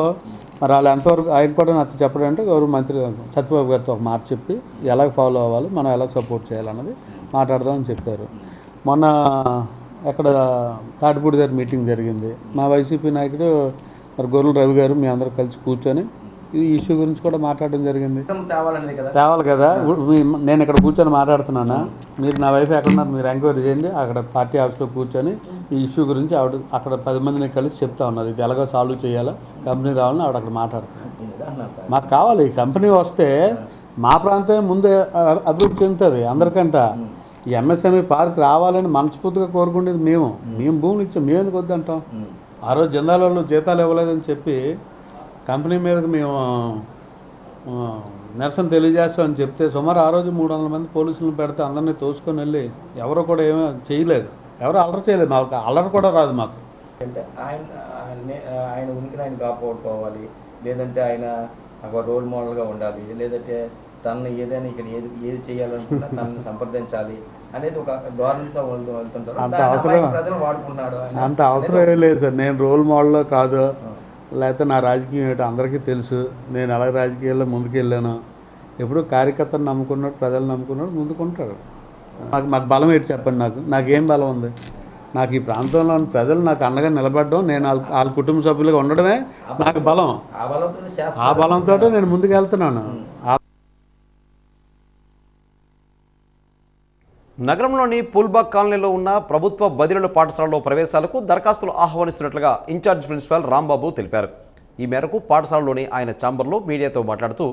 మరి వాళ్ళు ఎంతవరకు ఆయన కూడా నాకు చెప్పడం అంటే గౌరవ మంత్రి సత్యబాబు గారితో ఒక మాట చెప్పి ఎలా ఫాలో అవ్వాలి, మనం ఎలా సపోర్ట్ చేయాలన్నది మాట్లాడదామని చెప్పారు. మొన్న ఎక్కడ తాటిపూడి దగ్గర మీటింగ్ జరిగింది. మా వైసీపీ నాయకుడు మరి గొర్రెల రవి గారు మీ అందరూ కలిసి కూర్చొని ఈ ఇష్యూ గురించి కూడా మాట్లాడడం జరిగింది. తేవాలి కదా, నేను ఇక్కడ కూర్చొని మాట్లాడుతున్నానా, మీరు నా వైఫ్ ఎక్కడున్నారు మీరు ఎంక్వైరీ చేయండి. అక్కడ పార్టీ ఆఫీస్లో కూర్చొని ఈ ఇష్యూ గురించి ఆవిడ అక్కడ 10 మందిని కలిసి చెప్తా ఉన్నారు. ఇది ఎలాగో సాల్వ్ చేయాలా, కంపెనీ రావాలని ఆవిడ అక్కడ మాట్లాడుతున్నారు. మాకు కావాలి ఈ కంపెనీ వస్తే మా ప్రాంతం ముందే అభివృద్ధి చెందుతుంది అందరికంట. ఈ ఎంఎస్ఎంఈ పార్క్ రావాలని మనస్ఫూర్తిగా కోరుకునేది మేము భూములు ఇచ్చాం. మేము ఎందుకు వద్దంటాం? ఆ రోజు జిల్లాలలో జీతాలు ఇవ్వలేదని చెప్పి కంపెనీ మీదకి మేము నిరసన తెలియజేస్తామని చెప్తే సుమారు ఆ రోజు 300 మంది పోలీసులను పెడితే అందరినీ తోసుకొని వెళ్ళి ఎవరు కూడా ఏమీ చేయలేదు, ఎవరు అల్లరి చేయలేదు, మాకు అల్లరి కూడా రాదు మాకు. అంటే ఆయన ఉనికిని ఆయన కాపాడుకోవాలి, లేదంటే ఆయన ఒక రోల్ మోడల్గా ఉండాలి, లేదంటే తనను ఏదైనా ఇక్కడ ఏది చేయాలనుకున్నా తనని సంప్రదించాలి అనేది ఒక ధోరణితో వెళ్తుంటారు. అంత అవసరం ప్రజలు వాడుకున్నాడు, అంత అవసరం ఏం లేదు సార్. నేను రోల్ మోడల్ కాదు, లేకపోతే నా రాజకీయం ఏంటో అందరికీ తెలుసు. నేను అలాగే రాజకీయాల్లో ముందుకెళ్ళాను. ఎప్పుడు కార్యకర్తను నమ్ముకున్నాడు, ప్రజలు నమ్ముకున్నాడు, ముందుకుంటాడు. మాకు బలం ఏంటి చెప్పండి. నాకేం బలం ఉంది? నాకు ఈ ప్రాంతంలో ప్రజలు నాకు అండగా నిలబడడం, నేను వాళ్ళ కుటుంబ సభ్యులుగా ఉండడమే నాకు బలం. ఆ బలంతో నేను ముందుకు వెళ్తున్నాను. నగరంలోని పూల్బాగ్ కాలనీలో ఉన్న ప్రభుత్వ బదిలీల పాఠశాలలో ప్రవేశాలకు దరఖాస్తులు ఆహ్వానిస్తున్నట్లుగా ఇన్ఛార్జ్ ప్రిన్సిపాల్ రాంబాబు తెలిపారు. ఈ మేరకు పాఠశాలలోని ఆయన ఛాంబర్లో మీడియాతో మాట్లాడుతూ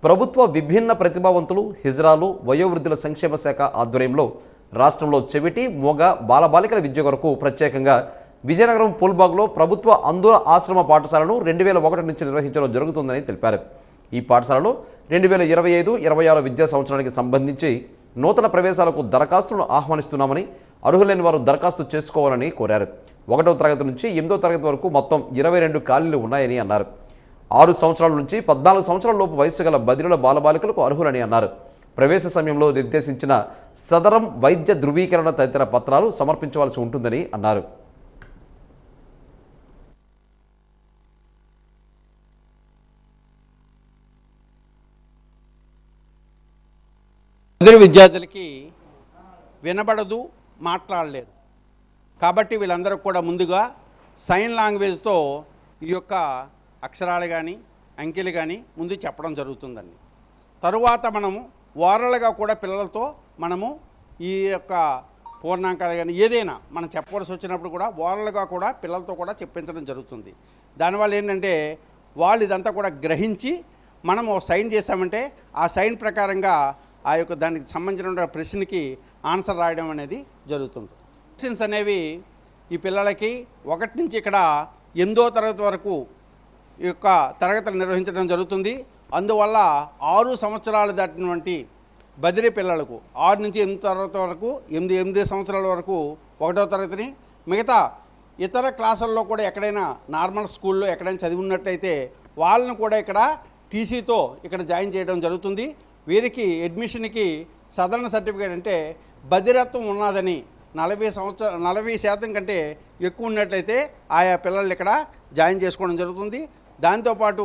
ప్రభుత్వ విభిన్న ప్రతిభావంతులు, హిజ్రాలు, వయోవృద్ధుల సంక్షేమ శాఖ ఆధ్వర్యంలో రాష్ట్రంలో చెవిటి, మోగ, బాలబాలికల విద్య కొరకు ప్రత్యేకంగా విజయనగరం పూల్బాగ్లో ప్రభుత్వ అందుల ఆశ్రమ పాఠశాలను 2001 నుంచి నిర్వహించడం జరుగుతుందని తెలిపారు. ఈ పాఠశాలలో 2025-26 విద్యా సంవత్సరానికి సంబంధించి నూతన ప్రవేశాలకు దరఖాస్తులను ఆహ్వానిస్తున్నామని, అర్హులైన వారు దరఖాస్తు చేసుకోవాలని కోరారు. 1వ తరగతి నుంచి 8వ తరగతి వరకు మొత్తం 22 ఖాళీలు ఉన్నాయని అన్నారు. 6 సంవత్సరాల నుంచి 14 సంవత్సరాల లోపు వయసు గల బదిలీల బాలబాలికలకు అర్హులని అన్నారు. ప్రవేశ సమయంలో నిర్దేశించిన సదరం వైద్య ధృవీకరణ తదితర పత్రాలు సమర్పించవలసి ఉంటుందని అన్నారు. బదిలీ విద్యార్థులకి వినబడదు, మాట్లాడలేరు. కాబట్టి వీళ్ళందరూ కూడా ముందుగా సైన్ లాంగ్వేజ్తో ఈ యొక్క అక్షరాలు కానీ అంకెలు కానీ ముందు చెప్పడం జరుగుతుందండి. తరువాత మనము ఓరల్గా కూడా పిల్లలతో మనము ఈ యొక్క పూర్ణాంకాలు కానీ ఏదైనా మనం చెప్పవలసి వచ్చినప్పుడు కూడా ఓరల్గా కూడా పిల్లలతో కూడా చెప్పించడం జరుగుతుంది. దానివల్ల ఏంటంటే వాళ్ళు ఇదంతా కూడా గ్రహించి మనము సైన్ చేసామంటే ఆ సైన్ ప్రకారంగా ఆ యొక్క దానికి సంబంధించిన ప్రశ్నకి ఆన్సర్ రాయడం అనేది జరుగుతుంది. క్వశ్చన్స్ అనేవి ఈ పిల్లలకి 1 నుంచి ఇక్కడ 8వ తరగతి వరకు ఈ యొక్క తరగతులు నిర్వహించడం జరుగుతుంది. అందువల్ల 6 సంవత్సరాలు దాటినటువంటి బదిలీ పిల్లలకు 6 నుంచి 8 తరగతి వరకు 8 సంవత్సరాల వరకు 1వ తరగతిని, మిగతా ఇతర క్లాసుల్లో కూడా ఎక్కడైనా నార్మల్ స్కూల్లో ఎక్కడైనా చదివి ఉన్నట్టయితే వాళ్ళను కూడా ఇక్కడ టీసీతో ఇక్కడ జాయిన్ చేయడం జరుగుతుంది. వీరికి అడ్మిషన్కి సదరణ సర్టిఫికేట్ అంటే బదిరత్వం ఉన్నదని 40% కంటే ఎక్కువ ఉన్నట్లయితే ఆయా పిల్లలు ఇక్కడ జాయిన్ చేసుకోవడం జరుగుతుంది. దాంతోపాటు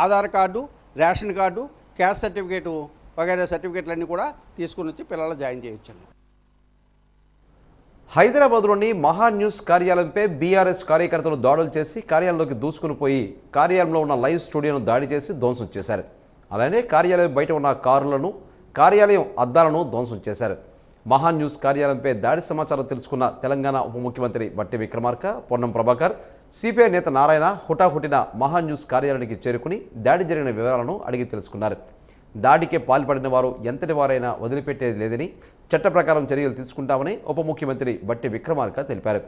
Aadhaar card, ration card, caste certificate వగైరా సర్టిఫికేట్లన్నీ కూడా తీసుకుని వచ్చి పిల్లలు జాయిన్ చేయొచ్చండి. హైదరాబాద్లోని మహా న్యూస్ కార్యాలయంపై బీఆర్ఎస్ కార్యకర్తలు దాడులు చేసి కార్యాలయంలోకి దూసుకుని పోయి కార్యాలయంలో ఉన్న లైవ్ స్టూడియోను దాడి చేసి ధ్వంసం చేశారు. అలానే కార్యాలయం బయట ఉన్న కారులను, కార్యాలయం అద్దాలను ధ్వంసం చేశారు. మహా న్యూస్ కార్యాలయంపై దాడి సమాచారం తెలుసుకున్న తెలంగాణ ఉప ముఖ్యమంత్రి బట్టి విక్రమార్క, పొన్నం ప్రభాకర్, సిపిఐ నేత నారాయణ హుటాహుటిన మహా న్యూస్ కార్యాలయానికి చేరుకుని దాడి జరిగిన వివరాలను అడిగి తెలుసుకున్నారు. దాడికి పాల్పడిన వారు ఎంతటి వారైనా వదిలిపెట్టేది లేదని, చట్ట ప్రకారం చర్యలు తీసుకుంటామని ఉప ముఖ్యమంత్రి బట్టి విక్రమార్క తెలిపారు.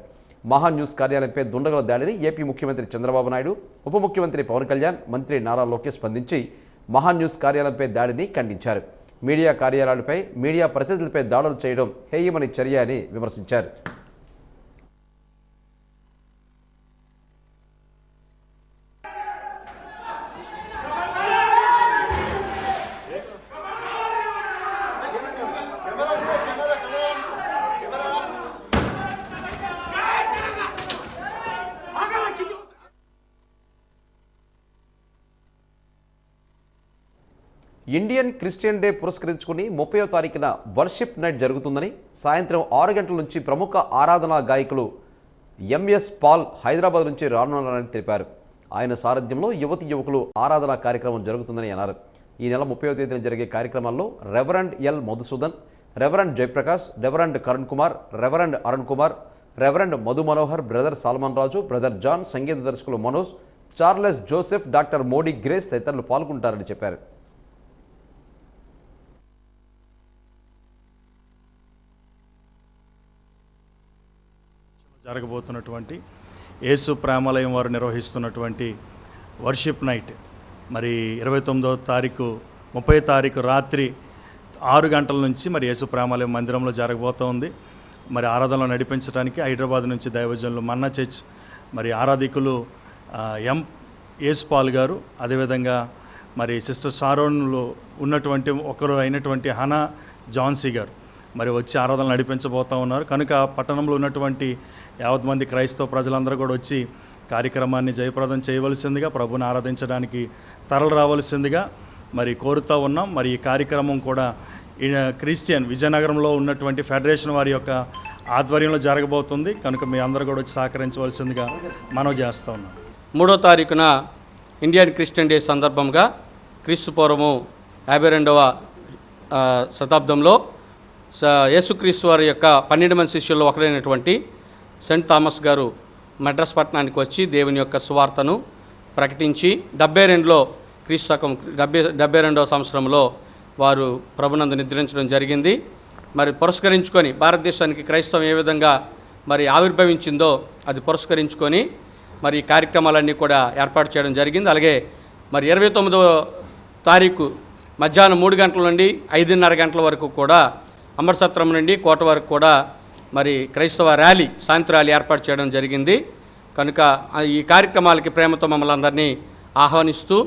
మహా న్యూస్ కార్యాలయంపై దుండగుల దాడిని ఏపీ ముఖ్యమంత్రి చంద్రబాబు నాయుడు, ఉప ముఖ్యమంత్రి పవన్ కళ్యాణ్, మంత్రి నారా లోకేష్ స్పందించి మహా న్యూస్ కార్యాలయంపై దాడిని ఖండించారు. మీడియా కార్యాలయాలపై మీడియా ప్రతినిధులపై దాడులు చేయడం హేయమని చర్య అని విమర్శించారు. ఇండియన్ క్రిస్టియన్ డే పురస్కరించుకుని 30వ తారీఖున వర్షిప్ నైట్ జరుగుతుందని, సాయంత్రం 6 గంటల నుంచి ప్రముఖ ఆరాధనా గాయకులు ఎంఎస్ పాల్ హైదరాబాద్ నుంచి రానున్నారని తెలిపారు. ఆయన సారథ్యంలో యువతి యువకులు ఆరాధనా కార్యక్రమం జరుగుతుందని అన్నారు. ఈ నెల 30వ తేదీన జరిగే కార్యక్రమాల్లో reverend L Madhusudan, reverend Jayaprakash, reverend Karan Kumar, reverend Arun Kumar, reverend Madhu Manohar, brother Solomon Raju, brother John, సంగీత దర్శకులు Manoj, Charles Joseph, doctor Modi Grace తదితరులు పాల్గొంటారని చెప్పారు. జరగబోతున్నటువంటి యేసు ప్రేమాలయం వారు నిర్వహిస్తున్నటువంటి వర్షిప్ నైట్ మరి 29వ తారీఖు 30వ తారీఖు రాత్రి 6 గంటల నుంచి మరి యేసు ప్రేమాలయం మందిరంలో జరగబోతోంది. మరి ఆరాధనలో నడిపించడానికి హైదరాబాద్ నుంచి దైవజనులు మన్నా చర్చ్ మరి ఆరాధికులు ఎం యేసుపాల్ గారు, అదేవిధంగా మరి సిస్టర్ షారోన్లో ఉన్నటువంటి ఒకరు అయినటువంటి హనా జాన్సీ గారు మరి వచ్చి ఆరాధనలు నడిపించబోతూ ఉన్నారు. కనుక పట్టణంలో ఉన్నటువంటి యావత్ మంది క్రైస్తవ ప్రజలందరూ కూడా వచ్చి కార్యక్రమాన్ని జయప్రదం చేయవలసిందిగా, ప్రభుని ఆరాధించడానికి తరలి రావాల్సిందిగా మరి కోరుతూ ఉన్నాం. మరి ఈ కార్యక్రమం కూడా క్రిస్టియన్ విజయనగరంలో ఉన్నటువంటి ఫెడరేషన్ వారి యొక్క ఆధ్వర్యంలో జరగబోతుంది. కనుక మీ అందరూ కూడా వచ్చి సహకరించవలసిందిగా మనవి చేస్తూ ఉన్నాం. 3వ తారీఖున ఇండియన్ క్రిస్టియన్ డే సందర్భంగా క్రీస్తు పూర్వము 52వ శతాబ్దంలో యేసుక్రీస్తు వారి యొక్క 12 మంది శిష్యుల్లో ఒకరైనటువంటి సెయింట్ థామస్ గారు మద్రాస్ పట్టణానికి వచ్చి దేవుని యొక్క సువార్తను ప్రకటించి 72లో క్రీస్తు శకం 72వ సంవత్సరంలో వారు ప్రభునందు నిద్రించడం జరిగింది. మరి పురస్కరించుకొని భారతదేశానికి క్రైస్తవం ఏ విధంగా మరి ఆవిర్భవించిందో అది పురస్కరించుకొని మరి ఈ కార్యక్రమాలన్నీ కూడా ఏర్పాటు చేయడం జరిగింది. అలాగే మరి 29వ తారీఖు మధ్యాహ్నం 3 గంటల నుండి 5:30 గంటల వరకు కూడా అమరసత్రం నుండి కోట వరకు కూడా మరి క్రైస్తవ ర్యాలీ, సాయంత్రం ర్యాలీ ఏర్పాటు చేయడం జరిగింది. కనుక ఈ కార్యక్రమాలకి ప్రేమతో మమ్మల్ని అందరినీ ఆహ్వానిస్తూ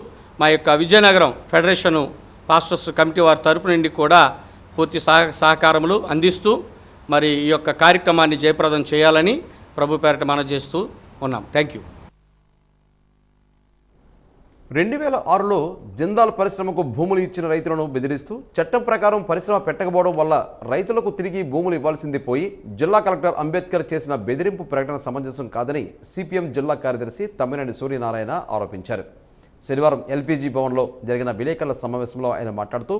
మా యొక్క విజయనగరం ఫెడరేషను పాస్టర్స్ కమిటీ వారి తరపు నుండి కూడా పూర్తి సహకారములు అందిస్తూ మరి ఈ యొక్క కార్యక్రమాన్ని జయప్రదం చేయాలని ప్రభు పేరిట మనవి చేస్తూ ఉన్నాం. Thank you. 2006లో జిందాల్ పరిశ్రమకు భూములు ఇచ్చిన రైతులను బెదిరిస్తూ చట్టం ప్రకారం పరిశ్రమ పెట్టకపోవడం వల్ల రైతులకు తిరిగి భూములు ఇవ్వాల్సింది పోయి జిల్లా కలెక్టర్ అంబేద్కర్ చేసిన బెదిరింపు ప్రకటన సమంజసం కాదని సిపిఎం జిల్లా కార్యదర్శి తమ్మినేని సూర్యనారాయణ ఆరోపించారు. శనివారం ఎల్పీజీ భవన్లో జరిగిన విలేకరుల సమావేశంలో ఆయన మాట్లాడుతూ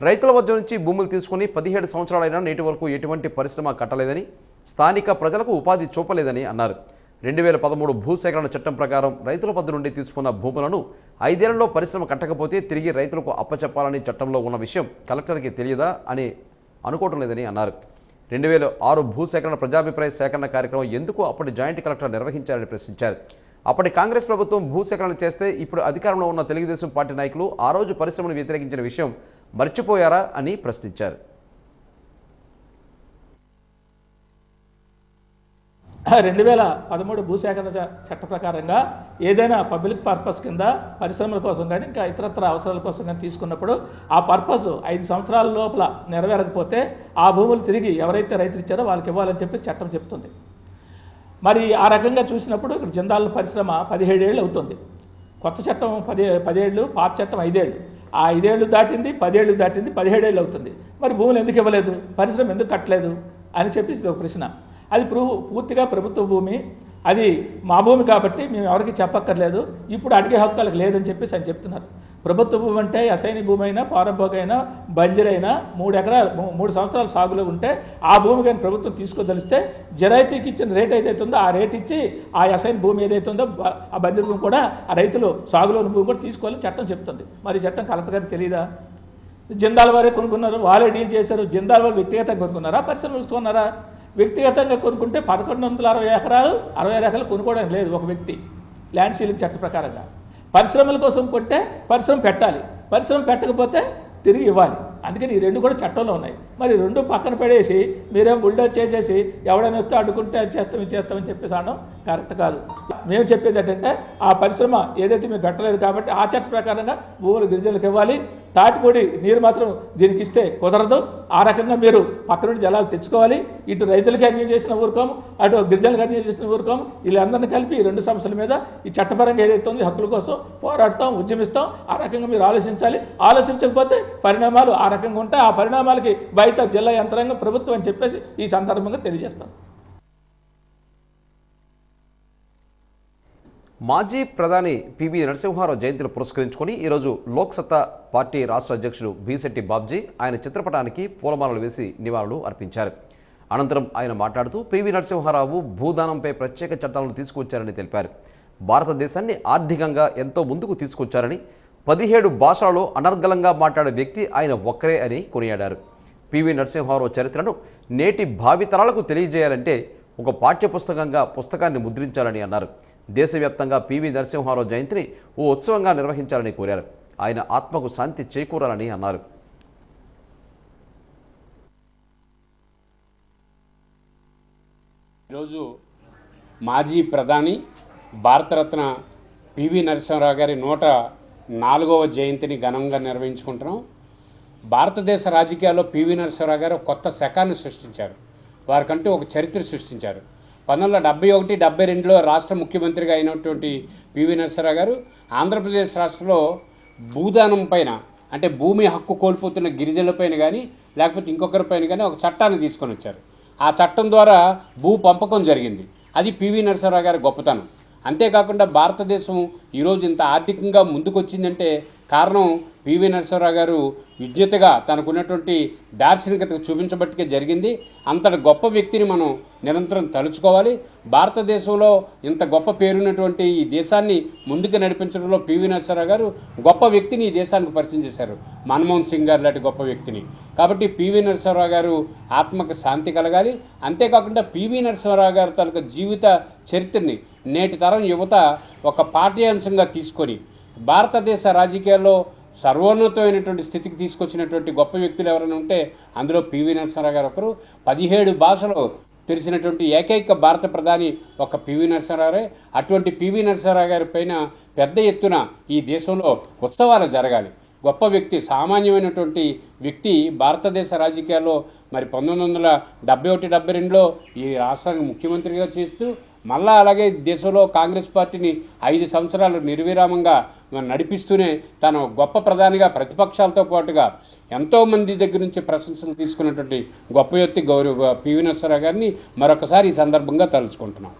రైతుల వద్ద నుంచి భూములు తీసుకుని 17 సంవత్సరాలైనా నేటి వరకు ఎటువంటి పరిశ్రమ కట్టలేదని, స్థానిక ప్రజలకు ఉపాధి చూపలేదని అన్నారు. 2013 భూసేకరణ చట్టం ప్రకారం రైతుల వద్ద నుండి తీసుకున్న భూములను 5 ఏళ్లలో పరిశ్రమ కట్టకపోతే తిరిగి రైతులకు అప్పచెప్పాలని చట్టంలో ఉన్న విషయం కలెక్టర్కి తెలియదా అని అనుకోవటం లేదని అన్నారు. 2006 భూసేకరణ ప్రజాభిప్రాయ సేకరణ కార్యక్రమం ఎందుకు అప్పటి జాయింట్ కలెక్టర్ నిర్వహించారని ప్రశ్నించారు. అప్పటి కాంగ్రెస్ ప్రభుత్వం భూసేకరణ చేస్తే ఇప్పుడు అధికారంలో ఉన్న తెలుగుదేశం పార్టీ నాయకులు ఆ రోజు పరిశ్రమను వ్యతిరేకించిన విషయం మర్చిపోయారా అని ప్రశ్నించారు. 2013 భూసేకరణ చట్ట ప్రకారంగా ఏదైనా పబ్లిక్ పర్పస్ కింద పరిశ్రమల కోసం కానీ ఇంకా ఇతరత్ర అవసరాల కోసం కానీ తీసుకున్నప్పుడు ఆ పర్పస్ 5 సంవత్సరాల లోపల నెరవేరకపోతే ఆ భూములు తిరిగి ఎవరైతే రైతులు ఇచ్చారో వాళ్ళకి ఇవ్వాలని చెప్పి చట్టం చెప్తుంది. మరి ఆ రకంగా చూసినప్పుడు ఇక్కడ జిందాల్ పరిశ్రమ 17 ఏళ్ళు అవుతుంది. కొత్త చట్టం 10 ఏళ్ళు, పాత చట్టం 5 ఏళ్ళు. ఆ 5 ఏళ్ళు దాటింది, 10 ఏళ్ళు దాటింది, 17 ఏళ్ళు అవుతుంది. మరి భూములు ఎందుకు ఇవ్వలేదు, పరిశ్రమ ఎందుకు కట్టలేదు అని చెప్పి ఇది ఒక ప్రశ్న. అది పూర్తిగా ప్రభుత్వ భూమి, అది మా భూమి కాబట్టి మేము ఎవరికి చెప్పక్కర్లేదు, ఇప్పుడు అడిగే హక్కులకు లేదని చెప్పేసి అని చెప్తున్నారు. ప్రభుత్వ భూమి అంటే అసైని భూమి అయినా, పారంభోగ అయినా, బంజరైనా 3 ఎకరాలు 3 సంవత్సరాల సాగులో ఉంటే ఆ భూమి కానీ ప్రభుత్వం తీసుకోదలిస్తే జరైతీకి ఇచ్చిన రేట్ ఏదైతే ఉందో ఆ రేట్ ఇచ్చి ఆ అసైన్ భూమి ఏదైతే ఉందో ఆ బంజరు భూమి కూడా ఆ రైతులు సాగులోని భూమి కూడా తీసుకోవాలని చట్టం చెప్తుంది. మరి చట్టం కలెక్టర్ గారికి తెలియదా? జిందాల్ వారే కొనుక్కున్నారు, వాళ్ళే డీల్ చేశారు. జిందాల్ వారు వ్యక్తిగతంగా కొనుక్కున్నారా, పరిశ్రమలు కొన్నారా? వ్యక్తిగతంగా కొనుక్కుంటే 1160 ఎకరాలు 60 ఎకరాలు కొనుక్కోవడానికి లేదు ఒక వ్యక్తి ల్యాండ్ సీలింగ్ చట్ట ప్రకారంగా. పరిశ్రమల కోసం కొంటే పరిశ్రమ పెట్టాలి, పరిశ్రమ పెట్టకపోతే తిరిగి ఇవ్వాలి. అందుకని ఈ 2 కూడా చట్టంలో ఉన్నాయి. మరి 2 పక్కన పడేసి మీరేం బుల్డోజ్ చేసేసి ఎవడైనా వస్తే అడ్డుకుంటే అది చేస్తాం ఇది చేస్తామని చెప్పేసి అనడం కరెక్ట్ కాదు. మేము చెప్పేది ఏంటంటే ఆ పరిశ్రమ ఏదైతే మీకు కట్టలేదు కాబట్టి ఆ చట్ట ప్రకారంగా భూములు గిరిజనులకు ఇవ్వాలి. తాటిపూడి నీరు మాత్రం దీనికి ఇస్తే కుదరదు. ఆ రకంగా మీరు పక్క నుండి జలాలు తెచ్చుకోవాలి. ఇటు రైతులకి అన్యాయం చేసిన ఊరుకోము, అటు గిరిజనులకు అన్యాయం చేసిన ఊరుకోము. వీళ్ళందరినీ కలిపి ఈ 2 సమస్యల మీద ఈ చట్టపరంగా ఏదైతే ఉందో హక్కుల కోసం పోరాడతాం, ఉద్యమిస్తాం. ఆ రకంగా మీరు ఆలోచించాలి. ఆలోచించకపోతే పరిణామాలు ఆ రకంగా ఉంటాయి. ఆ పరిణామాలకి బయట జిల్లా యంత్రాంగం ప్రభుత్వం అని చెప్పేసి ఈ సందర్భంగా తెలియజేస్తాం. మాజీ ప్రధాని పివి నరసింహారావు జయంతిని పురస్కరించుకొని ఈరోజు లోక్సత్తా పార్టీ రాష్ట్ర అధ్యక్షుడు బీశెట్టి బాబ్జీ ఆయన చిత్రపటానికి పూలమాలలు వేసి నివాళులు అర్పించారు. అనంతరం ఆయన మాట్లాడుతూ పివి నరసింహారావు భూదానంపై ప్రత్యేక చట్టాలను తీసుకొచ్చారని తెలిపారు. భారతదేశాన్ని ఆర్థికంగా ఎంతో ముందుకు తీసుకొచ్చారని, 17 భాషలలో అనర్గళంగా మాట్లాడే వ్యక్తి ఆయన ఒక్కరే అని కొనియాడారు. పివి నరసింహారావు చరిత్రను నేటి భావితరాలకు తెలియజేయాలంటే ఒక పాఠ్యపుస్తకంగా పుస్తకాన్ని ముద్రించాలని అన్నారు. దేశవ్యాప్తంగా పివి నరసింహారావు జయంతిని ఓ ఉత్సవంగా నిర్వహించాలని కోరారు. ఆయన ఆత్మకు శాంతి చేకూరాలని అన్నారు. ఈరోజు మాజీ ప్రధాని భారతరత్న పివి నరసింహారావు గారి 104వ జయంతిని ఘనంగా నిర్వహించుకుంటున్నాం. భారతదేశ రాజకీయాల్లో పివి నరసింహారావు గారు కొత్త శకాన్ని సృష్టించారు. వారికంటూ ఒక చరిత్ర సృష్టించారు. 1971-72లో రాష్ట్ర ముఖ్యమంత్రిగా అయినటువంటి పివి నరసింహారావు గారు ఆంధ్రప్రదేశ్ రాష్ట్రంలో భూదానం పైన, అంటే భూమి హక్కు కోల్పోతున్న గిరిజనులపైన కానీ లేకపోతే ఇంకొకరిపైన కానీ ఒక చట్టాన్ని తీసుకొని వచ్చారు. ఆ చట్టం ద్వారా భూ పంపకం జరిగింది. అది పివి నరసింహారావు గారి గొప్పతనం. అంతేకాకుండా భారతదేశం ఈరోజు ఇంత ఆర్థికంగా ముందుకొచ్చిందంటే కారణం పివి నరసింహారావు గారు విజ్ఞతగా తనకున్నటువంటి దార్శనికత చూపించబట్టికే జరిగింది. అంతటి గొప్ప వ్యక్తిని మనం నిరంతరం తలుచుకోవాలి. భారతదేశంలో ఇంత గొప్ప పేరున్నటువంటి ఈ దేశాన్ని ముందుకు నడిపించడంలో పివి నరసింహారావు గారు గొప్ప వ్యక్తిని ఈ దేశానికి పరిచయం చేశారు, మన్మోహన్ సింగ్ గారు లాంటి గొప్ప వ్యక్తిని. కాబట్టి పివి నరసింహారావు గారు ఆత్మకు శాంతి కలగాలి. అంతేకాకుండా పివి నరసింహారావు గారు తాలూకా జీవిత చరిత్రని నేటి తరం యువత ఒక పాఠ్యాంశంగా తీసుకొని భారతదేశ రాజకీయాల్లో సర్వోన్నతమైనటువంటి స్థితికి తీసుకొచ్చినటువంటి గొప్ప వ్యక్తులు ఎవరైనా ఉంటే అందులో పివి నరసింహారావు గారు ఒకరు. 17 భాషలు తెలిసినటువంటి ఏకైక భారత ప్రధాని ఒక పివి నరసింహారావు. అటువంటి పివి నరసింహారావు గారి పైన పెద్ద ఎత్తున ఈ దేశంలో ఉత్సవాలు జరగాలి. గొప్ప వ్యక్తి, సామాన్యమైనటువంటి వ్యక్తి భారతదేశ రాజకీయాల్లో మరి 1971-72లో ఈ రాష్ట్రానికి ముఖ్యమంత్రిగా చేస్తూ మళ్ళా అలాగే దేశంలో కాంగ్రెస్ పార్టీని 5 సంవత్సరాలు నిర్విరామంగా నడిపిస్తూనే తను గొప్ప ప్రధానిగా ప్రతిపక్షాలతో పాటుగా ఎంతోమంది దగ్గర నుంచి ప్రశంసలు తీసుకున్నటువంటి గొప్ప వ్యక్తి పివి నరసింహారావు గారిని మరొకసారి ఈ సందర్భంగా తలుచుకుంటున్నాం.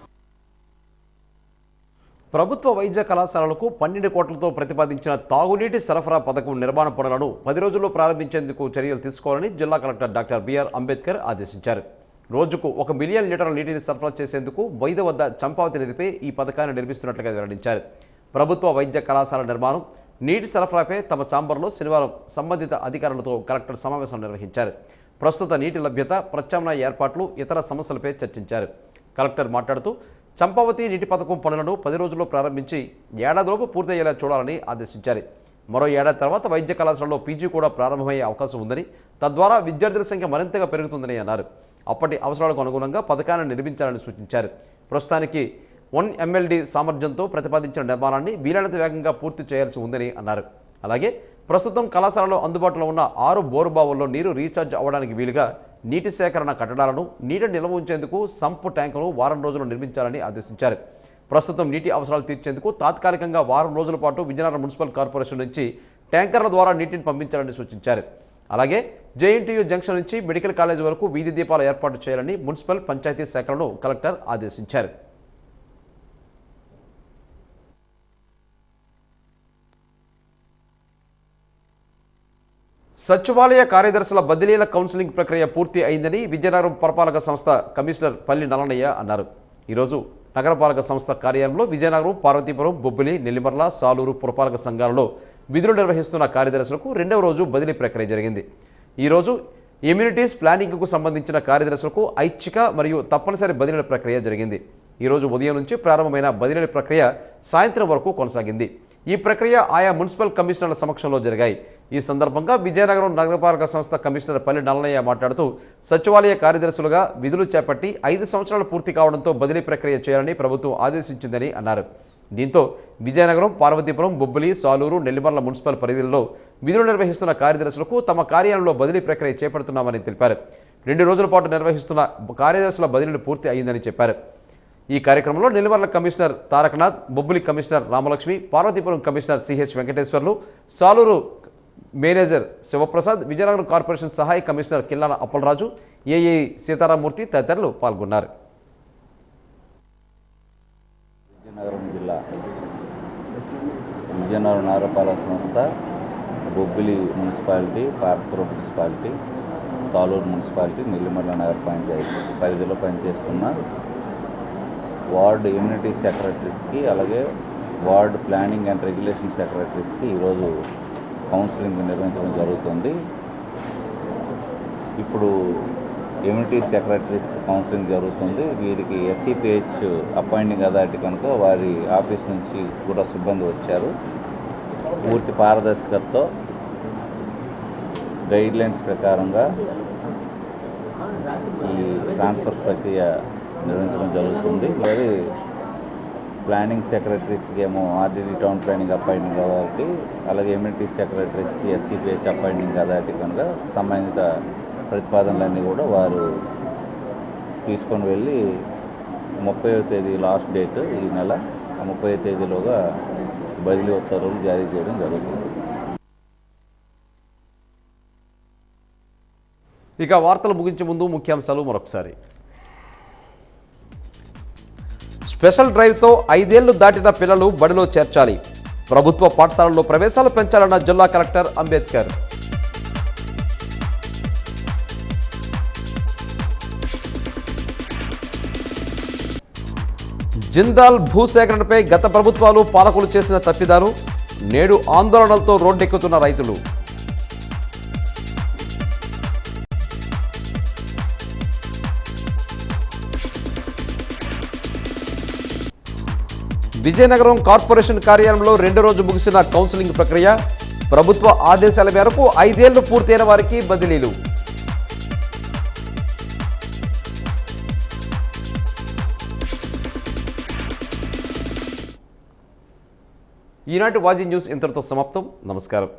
ప్రభుత్వ వైద్య కళాశాలలకు 12 కోట్లతో ప్రతిపాదించిన తాగునీటి సరఫరా పథకం నిర్మాణ పనులను 10 రోజుల్లో ప్రారంభించేందుకు చర్యలు తీసుకోవాలని జిల్లా కలెక్టర్ డాక్టర్ బిఆర్ అంబేద్కర్ ఆదేశించారు. రోజుకు 1 మిలియన్ లీటర్ల నీటిని సరఫరా చేసేందుకు బొయిద వద్ద చంపావతి నదిపై ఈ పథకాన్ని నిర్మిస్తున్నట్లుగా వెల్లడించారు. ప్రభుత్వ వైద్య కళాశాల నిర్మాణం, నీటి సరఫరాపై తమ ఛాంబర్లో శనివారం సంబంధిత అధికారులతో కలెక్టర్ సమావేశం నిర్వహించారు. ప్రస్తుత నీటి లభ్యత, ప్రత్యామ్నాయ ఏర్పాట్లు, ఇతర సమస్యలపై చర్చించారు. కలెక్టర్ మాట్లాడుతూ చంపావతి నీటి పథకం పనులను 10 రోజుల్లో ప్రారంభించి ఏడాదిలోపు పూర్తయ్యేలా చూడాలని ఆదేశించారు. మరో ఏడాది తర్వాత వైద్య కళాశాలలో పీజీ కూడా ప్రారంభమయ్యే అవకాశం ఉందని, తద్వారా విద్యార్థుల సంఖ్య మరింతగా పెరుగుతుందని అన్నారు. అప్పటి అవసరాలకు అనుగుణంగా పథకాన్ని నిర్మించాలని సూచించారు. ప్రస్తుతానికి 1 MLD సామర్థ్యంతో ప్రతిపాదించిన నిర్మాణాన్ని వీలైనంత వేగంగా పూర్తి చేయాల్సి ఉందని అన్నారు. అలాగే ప్రస్తుతం కళాశాలలో అందుబాటులో ఉన్న 6 బోరు బావుల్లో నీరు రీఛార్జ్ అవ్వడానికి వీలుగా నీటి సేకరణ కట్టడాలను, నీటిని నిల్వ ఉంచేందుకు సంపు ట్యాంకును వారం రోజులు నిర్మించాలని ఆదేశించారు. ప్రస్తుతం నీటి అవసరాలు తీర్చేందుకు తాత్కాలికంగా వారం రోజుల పాటు విజయనగరం మున్సిపల్ కార్పొరేషన్ నుంచి ట్యాంకర్ల ద్వారా నీటిని పంపించాలని సూచించారు. అలాగే JNTU జంక్షన్ నుంచి మెడికల్ కాలేజ్ వరకు వీధి దీపాలు ఏర్పాటు చేయాలని మున్సిపల్, పంచాయతీ శాఖలను కలెక్టర్ ఆదేశించారు. సచివాలయ కార్యదర్శుల బదిలీల కౌన్సిలింగ్ ప్రక్రియ పూర్తి అయిందని విజయనగరం పురపాలక సంస్థ కమిషనర్ పల్లి నల్లనయ్య అన్నారు. ఈరోజు నగరపాలక సంస్థ కార్యాలయంలో విజయనగరం, పార్వతీపురం, బొబ్బిలి, నెల్లిమర్ల, సాలూరు పురపాలక సంఘాలలో విధులు నిర్వహిస్తున్న కార్యదర్శులకు 2వ రోజు బదిలీ ప్రక్రియ జరిగింది. ఈరోజు ఇమ్యూనిటీస్ ప్లానింగ్కు సంబంధించిన కార్యదర్శులకు ఐచ్ఛిక మరియు తప్పనిసరి బదిలీల ప్రక్రియ జరిగింది. ఈరోజు ఉదయం నుంచి ప్రారంభమైన బదిలీల ప్రక్రియ సాయంత్రం వరకు కొనసాగింది. ఈ ప్రక్రియ ఆయా మున్సిపల్ కమిషనర్ల సమక్షంలో జరిగాయి. ఈ సందర్భంగా విజయనగరం నగరపాలక సంస్థ కమిషనర్ పల్లి నల్లనయ్య మాట్లాడుతూ సచివాలయ కార్యదర్శులుగా విధులు చేపట్టి 5 సంవత్సరాలు పూర్తి కావడంతో బదిలీ ప్రక్రియ చేయాలని ప్రభుత్వం ఆదేశించిందని అన్నారు. దీంతో విజయనగరం, పార్వతీపురం, బొబ్బిలి, సాలూరు, నెల్లిమర్ల మున్సిపల్ పరిధిలో విధులు నిర్వహిస్తున్న కార్యదర్శులకు తమ కార్యాలయంలో బదిలీ ప్రక్రియ చేపడుతున్నామని తెలిపారు. 2 రోజుల పాటు నిర్వహిస్తున్న కార్యదర్శుల బదిలీలు పూర్తి అయిందని చెప్పారు. ఈ కార్యక్రమంలో Nellimarla commissioner Tarakanath, Bobbili commissioner Ramalakshmi, Parvathipuram commissioner CH Venkateswarlu, Saluru manager Sivaprasad, Vizianagaram corporation సహాయ కమిషనర్ కిల్లాన అప్పలరాజు, ఏఏ సీతారామూర్తి తదితరులు పాల్గొన్నారు. విజయనగరం జిల్లా విజయనగరం నగరపాలక సంస్థ, Bobbili municipality, Parvathipuram municipality, Saluru municipality, Nellimarla నగర పంచాయతీ పరిధిలో పనిచేస్తున్న వార్డు ఇమ్యూనిటీ సెక్రటరీస్కి, అలాగే వార్డు ప్లానింగ్ అండ్ రెగ్యులేషన్ సెక్రటరీస్కి ఈరోజు కౌన్సిలింగ్ నిర్వహించడం జరుగుతుంది. ఇప్పుడు ఎమ్యూనిటీ సెక్రటరీస్ కౌన్సిలింగ్ జరుగుతుంది. వీరికి SCPH అపాయింటింగ్ అథారిటీ కనుక వారి ఆఫీస్ నుంచి కూడా సిబ్బంది వచ్చారు. పూర్తి పారదర్శకతతో గైడ్లైన్స్ ప్రకారంగా ఈ ట్రాన్స్ఫర్ ప్రక్రియ నిర్వహించడం జరుగుతుంది. మరి ప్లానింగ్ సెక్రటరీస్కి ఏమో RDD town planning appointing authority, అలాగే ఎమ్యూనిటీ సెక్రటరీస్కి SCPH అపాయింటింగ్ అథారిటీ కనుక సంబంధిత ప్రతిపాదనలన్నీ కూడా వారు తీసుకొని వెళ్ళి 30వ తేదీ లాస్ట్ డేట్ ఈ నెల, 30వ తేదీలోగా బదిలీ ఉత్తర్వులు జారీ చేయడం జరుగుతుంది. ఇక వార్తలు ముగించే ముందు ముఖ్యాంశాలు మరొకసారి. స్పెషల్ డ్రైవ్తో 5 ఏళ్లు దాటిన పిల్లలు బడిలో చేర్చాలి. ప్రభుత్వ పాఠశాలల్లో ప్రవేశాలు పెంచాలన్న జిల్లా కలెక్టర్ అంబేద్కర్. జిందాల్ భూసేకరణపై గత ప్రభుత్వాలు పాలకులు చేసిన తప్పిదాలు, నేడు ఆందోళనలతో రోడ్డెక్కుతున్న రైతులు. విజయనగరం కార్పొరేషన్ కార్యాలయంలో 2వ రోజు ముగిసిన కౌన్సిలింగ్ ప్రక్రియ. ప్రభుత్వ ఆదేశాల మేరకు 5 ఏళ్లు పూర్తయిన వారికి బదిలీలు. ఈనాటి వాజీ న్యూస్ ఇంతటితో సమాప్తం. నమస్కారం.